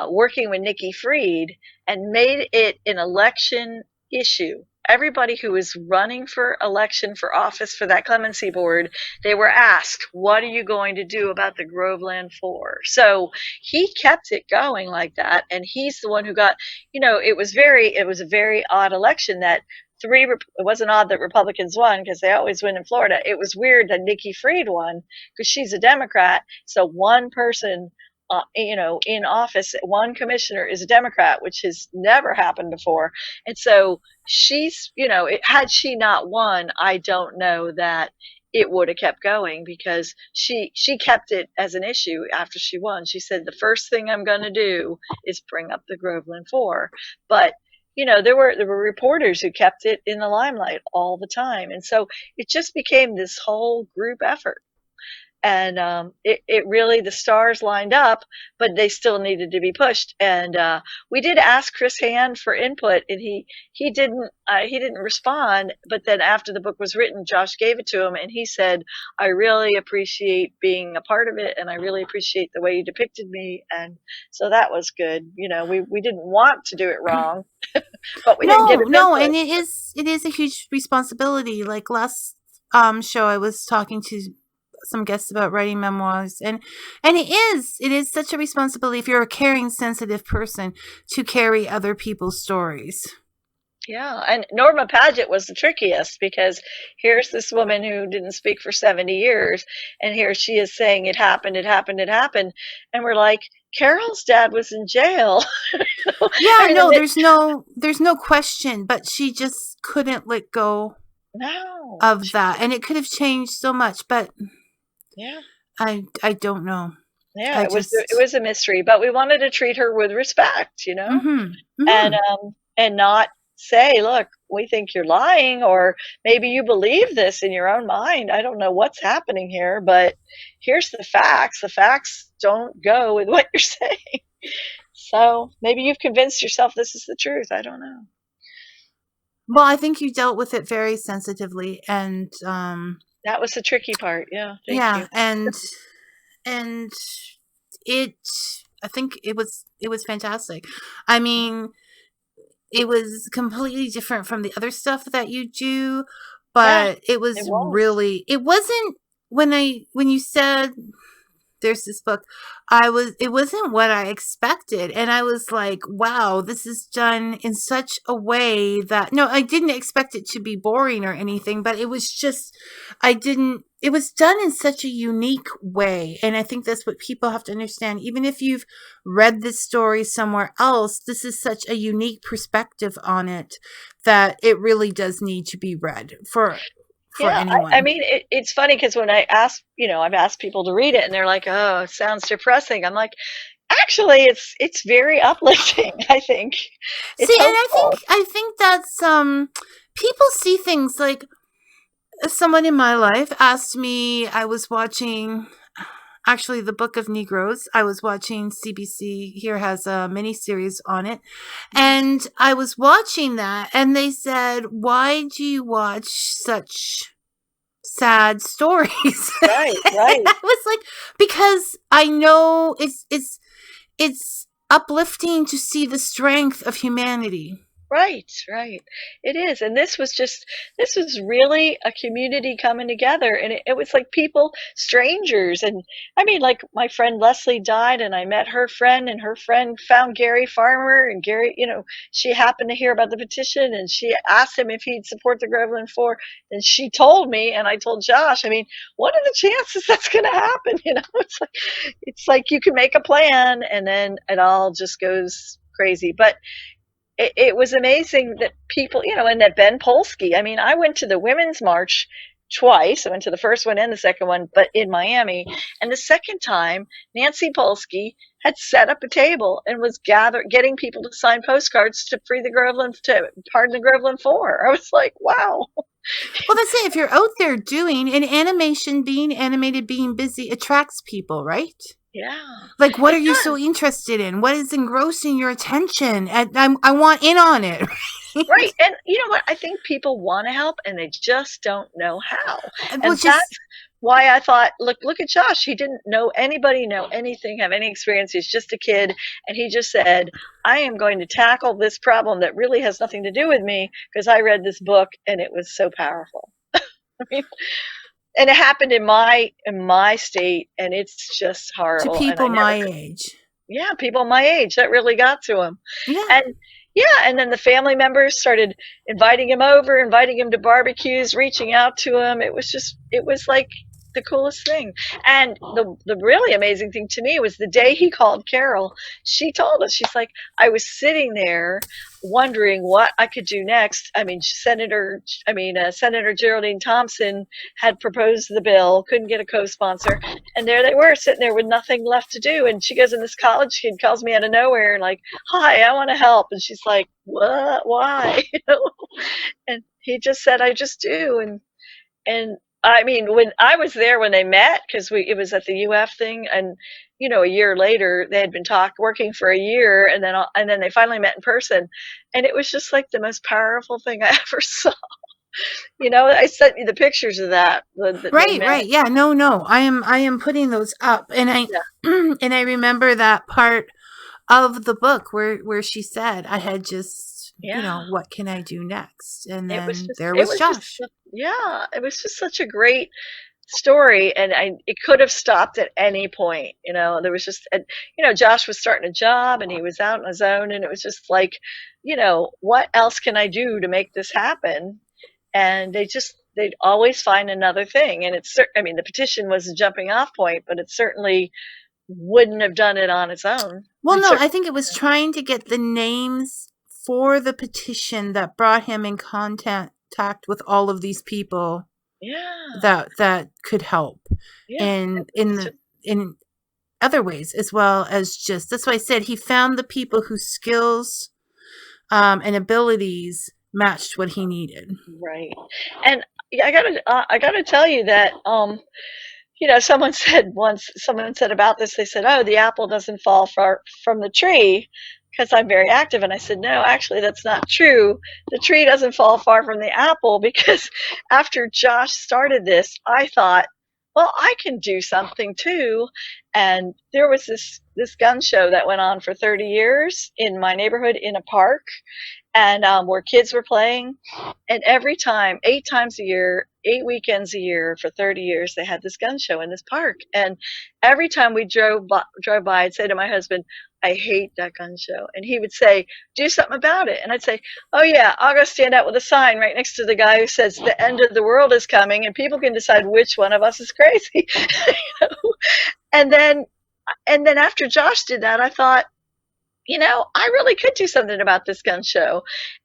[SPEAKER 3] working with Nikki Fried and made it an election issue. Everybody who was running for election for office for that clemency board, they were asked, what are you going to do about the Groveland Four? So he kept it going like that, and he's the one who got, it was a very odd election that it wasn't odd that Republicans won because they always win in Florida. It was weird that Nikki Fried won because she's a Democrat. So one person in office, one commissioner is a Democrat, which has never happened before. And so she's, had she not won, I don't know that it would have kept going, because she kept it as an issue after she won. She said, the first thing I'm going to do is bring up the Groveland Four. But there were reporters who kept it in the limelight all the time. And so it just became this whole group effort. And it really, the stars lined up, but they still needed to be pushed. And we did ask Chris Hand for input, and he didn't respond. But then after the book was written, Josh gave it to him, and he said, I really appreciate being a part of it, and I really appreciate the way you depicted me. And so that was good. We didn't want to do it wrong, but we didn't get it.
[SPEAKER 2] No, and it is a huge responsibility. Like last show, I was talking to some guests about writing memoirs, and it is such a responsibility if you're a caring, sensitive person to carry other people's stories.
[SPEAKER 3] Yeah, and Norma Paget was the trickiest, because here's this woman who didn't speak for 70 years, and here she is saying it happened, and we're like, Carol's dad was in jail.
[SPEAKER 2] Yeah,
[SPEAKER 3] I mean,
[SPEAKER 2] no, there's no question, but she just couldn't let go
[SPEAKER 3] no.
[SPEAKER 2] of that, and it could have changed so much, but
[SPEAKER 3] Yeah.
[SPEAKER 2] I don't know.
[SPEAKER 3] Yeah,
[SPEAKER 2] I
[SPEAKER 3] it
[SPEAKER 2] just
[SPEAKER 3] was a mystery, but we wanted to treat her with respect,
[SPEAKER 2] mhm.
[SPEAKER 3] and
[SPEAKER 2] Mhm.
[SPEAKER 3] not say, "Look, we think you're lying," or maybe you believe this in your own mind. I don't know what's happening here, but here's the facts. The facts don't go with what you're saying. So maybe you've convinced yourself this is the truth. I don't know.
[SPEAKER 2] Well, I think you dealt with it very sensitively, and
[SPEAKER 3] That was the tricky part. Yeah, thank
[SPEAKER 2] yeah,
[SPEAKER 3] you.
[SPEAKER 2] and it I think it was fantastic. I mean, it was completely different from the other stuff that you do,
[SPEAKER 3] Yeah,
[SPEAKER 2] but it
[SPEAKER 3] it
[SPEAKER 2] was
[SPEAKER 3] was.
[SPEAKER 2] really it wasn't when you said there's this book, it wasn't what I expected, and I was like, wow, this is done in such a way that, no, I didn't expect it to be boring or anything, but it was just, I didn't it was done in such a unique way, and I think that's what people have to understand. Even if you've read this story somewhere else, this is such a unique perspective on it that it really does need to be read for
[SPEAKER 3] Yeah, I
[SPEAKER 2] anyone.
[SPEAKER 3] mean, it's funny because when I ask, I've asked people to read it, and they're like, "Oh, it sounds depressing." I'm like, actually, it's very uplifting. I think
[SPEAKER 2] See,
[SPEAKER 3] it's
[SPEAKER 2] and
[SPEAKER 3] hopeful.
[SPEAKER 2] I think that's people see things like, someone in my life asked me, I was watching actually the Book of Negroes. I was watching CBC here has a mini series on it.
[SPEAKER 3] Mhm.
[SPEAKER 2] And I was watching that and they said, "Why do you watch such sad stories?"
[SPEAKER 3] Right, right.
[SPEAKER 2] I was like, because I know it's uplifting to see the strength of humanity.
[SPEAKER 3] Right, right. It is. And this was really a community coming together. And it was like people, strangers. And I mean, like my friend Leslie died, and I met her friend, and her friend found Gary Farmer. And Gary, she happened to hear about the petition, and she asked him if he'd support the Groveland Four. And she told me, and I told Josh, I mean, what are the chances that's going to happen? It's like you can make a plan, and then it all just goes crazy. But it was amazing that people, and that Ben Polsky. I mean, I went to the Women's March twice. I went to the first one and the second one, but in Miami. And the second time, Nancy Polsky had set up a table and was getting people to sign postcards to pardon the Groveland Four. I was like, wow.
[SPEAKER 2] Well, that's it. If you're out there doing an animation, being animated, being busy attracts people, right?
[SPEAKER 3] Yeah,
[SPEAKER 2] Like, what are
[SPEAKER 3] it
[SPEAKER 2] you so
[SPEAKER 3] does.
[SPEAKER 2] interested in? What is engrossing your attention? And I want in on it.
[SPEAKER 3] Right. And you know what? I think people want to help and they just don't know how.
[SPEAKER 2] Well,
[SPEAKER 3] And
[SPEAKER 2] just
[SPEAKER 3] that's why I thought, look at Josh. He didn't know anybody, know anything, have any experience. He's just a kid. And he just said, I am going to tackle this problem that really has nothing to do with me because I read this book and it was so powerful. I mean, and it happened in my state, and it's just
[SPEAKER 2] to
[SPEAKER 3] horrible. And I
[SPEAKER 2] people my
[SPEAKER 3] never,
[SPEAKER 2] age.
[SPEAKER 3] yeah, people my age, that really got to him.
[SPEAKER 2] Yeah.
[SPEAKER 3] And yeah, and then the family members started inviting him over, inviting him to barbecues, reaching out to him. It was like the coolest thing. And the really amazing thing to me was the day he called Carol, she told us, she's like, I was sitting there wondering what I could do next. I mean, Senator Geraldine Thompson had proposed the bill, couldn't get a co-sponsor, and there they were sitting there with nothing left to do. And she goes, and this college kid calls me out of nowhere and like, hi, I want to help. And she's like, what? Why? And he just said, I just do. And I mean, when I was there when they met, because it was at the UF thing, and a year later they had been working for a year, and then they finally met in person, and it was just like the most powerful thing I ever saw. I sent you the pictures of that that they
[SPEAKER 2] Right,
[SPEAKER 3] met.
[SPEAKER 2] right. Yeah, no, no. I am putting those up, and I
[SPEAKER 3] Yeah,
[SPEAKER 2] and I remember that part of the book where she said, I had just,
[SPEAKER 3] yeah.
[SPEAKER 2] what can I do next? And
[SPEAKER 3] It was
[SPEAKER 2] then
[SPEAKER 3] just,
[SPEAKER 2] there
[SPEAKER 3] it
[SPEAKER 2] was
[SPEAKER 3] was just,
[SPEAKER 2] Josh.
[SPEAKER 3] yeah. It was just such a great story, and it could have stopped at any point. There was just, and Josh was starting a job, and he was out on his own, and it was just like, what else can I do to make this happen? And they'd always find another thing. And I mean, the petition was a jumping off point, but it certainly wouldn't have done it on its own.
[SPEAKER 2] Well, no, I think it was trying to get the names for the petition that brought him in contact with all of these people.
[SPEAKER 3] Yeah.
[SPEAKER 2] That could help.
[SPEAKER 3] Yeah.
[SPEAKER 2] And in other ways, as well as just, that's why I said he found the people whose skills and abilities matched what he needed.
[SPEAKER 3] Right. And I gotta tell you that someone said about this, they said, oh, the apple doesn't fall far from the tree because I'm very active. And I said, no, actually, that's not true. The tree doesn't fall far from the apple, because after Josh started this, I thought, well, I can do something too. And there was this gun show that went on for 30 years in my neighborhood in a park, and where kids were playing. And every time, 8 times a year, 8 weekends a year for 30 years, they had this gun show in this park. And every time we drove by, I'd say to my husband, I hate that gun show. And he would say, do something about it. And I'd say, oh yeah, I'll go stand out with a sign right next to the guy who says the end of the world is coming, and people can decide which one of us is crazy. And then after Josh did that, I thought, I really could do something about this gun show.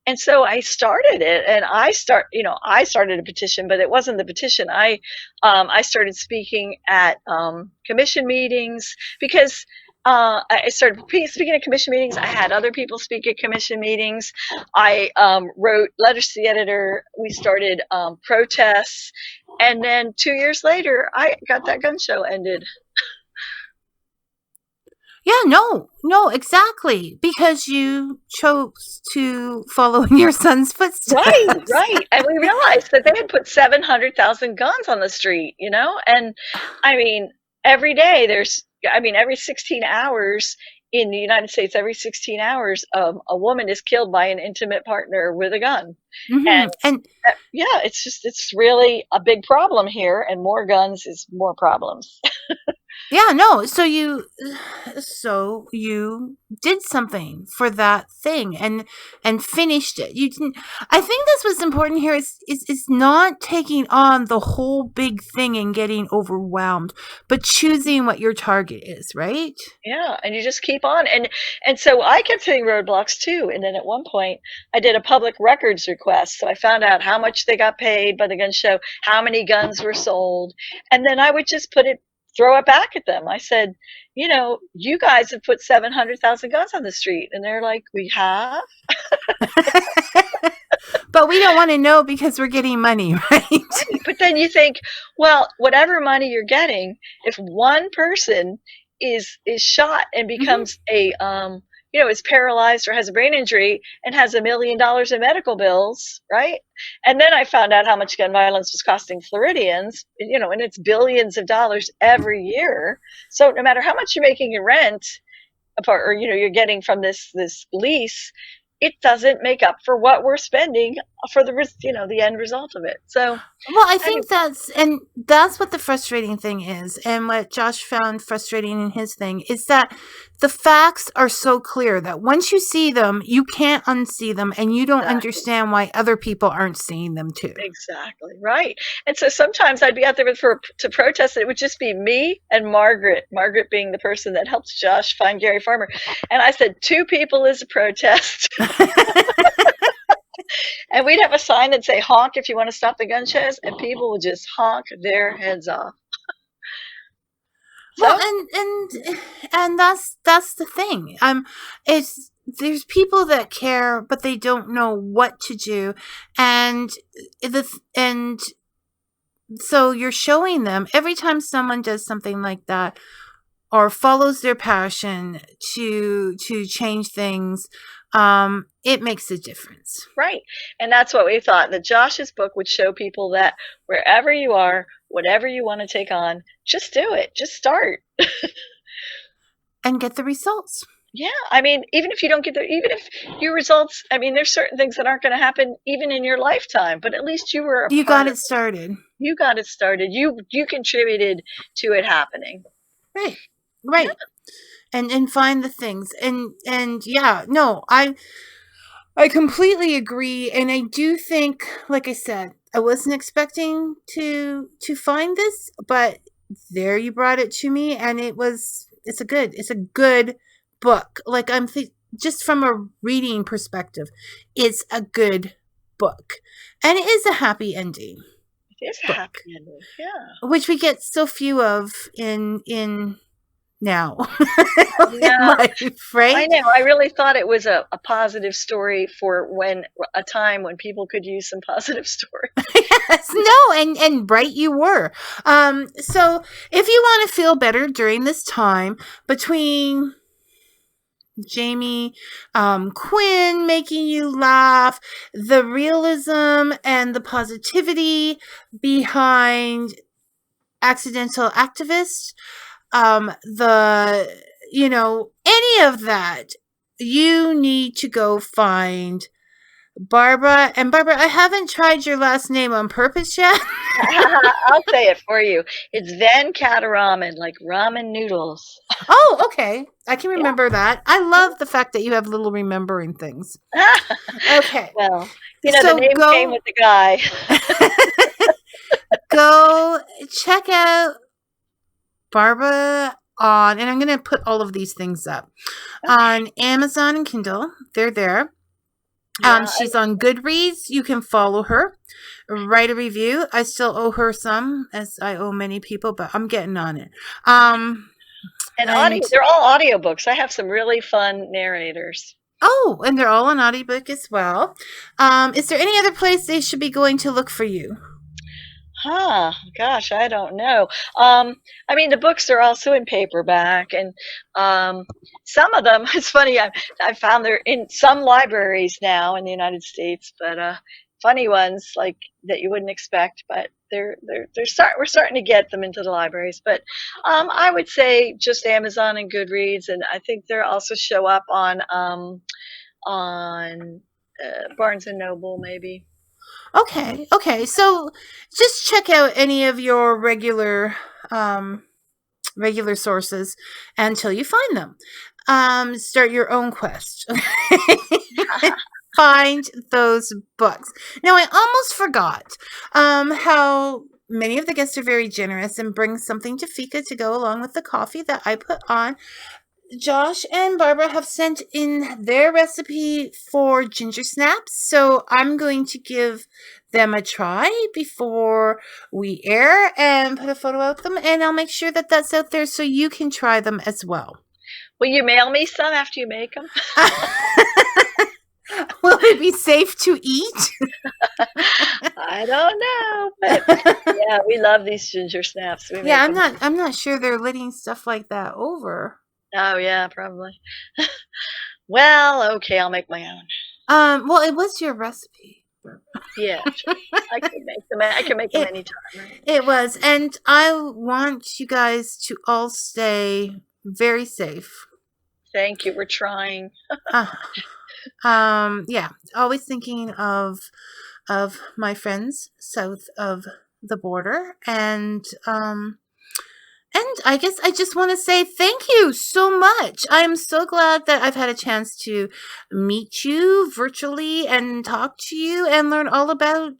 [SPEAKER 3] And so I started it, and I started a petition, but it wasn't the petition. I started speaking at commission meetings, because I started speaking at commission meetings. I had other people speak at commission meetings. I wrote letters to the editor. We started protests. And then 2 years later, I got that gun show ended.
[SPEAKER 2] Yeah, no, exactly. Because you chose to follow in your son's footsteps.
[SPEAKER 3] Right. And we realized that they had put 700,000 guns on the street, and I mean, every day every 16 hours in the United States, every 16 hours, a woman is killed by an intimate partner with a gun.
[SPEAKER 2] Mm-hmm. And
[SPEAKER 3] yeah, it's really a big problem here, and more guns is more problems.
[SPEAKER 2] Yeah, no. So you did something for that thing and finished it. You didn't. I think that's what's important here is not taking on the whole big thing and getting overwhelmed, but choosing what your target is, right?
[SPEAKER 3] Yeah, and you just keep on, and so I kept hitting roadblocks too. And then at one point, I did a public records request, so I found out how much they got paid by the gun show, how many guns were sold, and then I would just throw it back at them. I said, you guys have put 700,000 guns on the street. And they're like, we have?
[SPEAKER 2] But we don't want to know because we're getting money, right?
[SPEAKER 3] But then you think, well, whatever money you're getting, if one person is shot and becomes is paralyzed or has a brain injury and has $1 million in medical bills, right? And then I found out how much gun violence was costing Floridians, and it's billions of dollars every year. So no matter how much you're making in rent, or you're getting from this lease, it doesn't make up for what we're spending for the end result of it. So,
[SPEAKER 2] well, I think that's what the frustrating thing is, and what Josh found frustrating in his thing is that the facts are so clear that once you see them, you can't unsee them, and you don't understand why other people aren't seeing them too.
[SPEAKER 3] Exactly, right. And so sometimes I'd be out there to protest, and it would just be me and Margaret being the person that helped Josh find Gary Farmer. And I said, 2 people is a protest. And we'd have a sign that say, honk if you want to stop the gun shows, and people would just honk their heads off.
[SPEAKER 2] Well, and that's the thing. There's people that care, but they don't know what to do, and so you're showing them every time someone does something like that or follows their passion to change things. It makes a difference.
[SPEAKER 3] Right. And that's what we thought, that Josh's book would show people that wherever you are, whatever you want to take on, just do it. Just start.
[SPEAKER 2] And get the results.
[SPEAKER 3] Yeah. I mean, even if you don't get even if your results, there's certain things that aren't going to happen even in your lifetime, but at least you were
[SPEAKER 2] you got it started.
[SPEAKER 3] You got it started. You contributed to it happening.
[SPEAKER 2] Right. Yeah. And find the things. And yeah, no, I completely agree. And I do think, like I said, I wasn't expecting to find this, but there you brought it to me, and it's a good book. Like just from a reading perspective, it's a good book, and it is a happy ending.
[SPEAKER 3] It is a happy ending, yeah.
[SPEAKER 2] Which we get so few of in now.
[SPEAKER 3] Yeah.
[SPEAKER 2] In life, right?
[SPEAKER 3] I know. I really thought it was a positive story for a time when people could use some positive story.
[SPEAKER 2] Yes, no, and right you were. So if you want to feel better during this time between Jamie, Quinn making you laugh, the realism and the positivity behind Accidental Activist, any of that, you need to go find Barbara. And Barbara, I haven't tried your last name on purpose yet.
[SPEAKER 3] I'll say it for you. It's Venkataraman, like ramen noodles.
[SPEAKER 2] Oh, okay. I can remember that. I love the fact that you have little remembering things. Okay.
[SPEAKER 3] Well, the name came with the guy.
[SPEAKER 2] Go check out Barbara and I'm going to put all of these things up on Amazon and Kindle. They're there. Yeah, she's on Goodreads. You can follow her, write a review. I still owe her some, as I owe many people, but I'm getting on it.
[SPEAKER 3] And they're all audiobooks. I have some really fun narrators.
[SPEAKER 2] Oh, and they're all on audiobook as well. Is there any other place they should be going to look for you?
[SPEAKER 3] Gosh, I don't know. The books are also in paperback, and some of them, it's funny, I found they're in some libraries now in the United States, but funny ones like that you wouldn't expect, but we're starting to get them into the libraries. But I would say just Amazon and Goodreads, and I think they'll also show up on Barnes and Noble maybe.
[SPEAKER 2] Okay. So just check out any of your regular sources until you find them. Start your own quest. Find those books. Now, I almost forgot how many of the guests are very generous and bring something to Fika to go along with the coffee that I put on. Josh and Barbara have sent in their recipe for ginger snaps, so I'm going to give them a try before we air and put a photo of them, and I'll make sure that that's out there so you can try them as well.
[SPEAKER 3] Will you mail me some after you make them?
[SPEAKER 2] Will it be safe to eat?
[SPEAKER 3] I don't know, but yeah, we love these ginger snaps.
[SPEAKER 2] I'm not sure they're letting stuff like that over.
[SPEAKER 3] Oh yeah, probably. Well, okay, I'll make my own.
[SPEAKER 2] Well, it was your recipe.
[SPEAKER 3] Yeah, I can make them. I can make them anytime. Right?
[SPEAKER 2] It was, and I want you guys to all stay very safe.
[SPEAKER 3] Thank you. We're trying.
[SPEAKER 2] Yeah, always thinking of my friends south of the border, and I guess I just want to say thank you so much. I'm so glad that I've had a chance to meet you virtually and talk to you and learn all about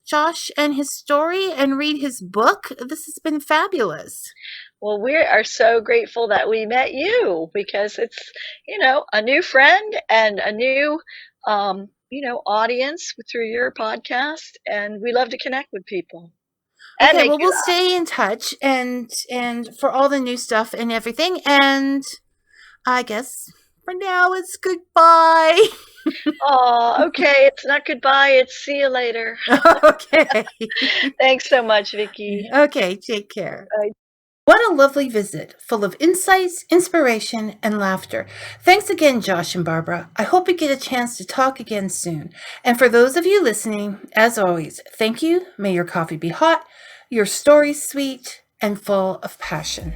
[SPEAKER 2] Josh and his story and read his book. This has been fabulous.
[SPEAKER 3] Well, we are so grateful that we met you because it's, a new friend and a new, audience through your podcast. And we love to connect with people.
[SPEAKER 2] Okay, well, we'll stay in touch and for all the new stuff and everything. And I guess for now it's goodbye.
[SPEAKER 3] Oh, okay. It's not goodbye. It's see you later.
[SPEAKER 2] Okay.
[SPEAKER 3] Thanks so much, Vicky.
[SPEAKER 2] Okay, take care.
[SPEAKER 3] Bye.
[SPEAKER 2] What a lovely visit, full of insights, inspiration, and laughter. Thanks again, Josh and Barbara. I hope we get a chance to talk again soon. And for those of you listening, as always, thank you. May your coffee be hot, your stories sweet, and full of passion.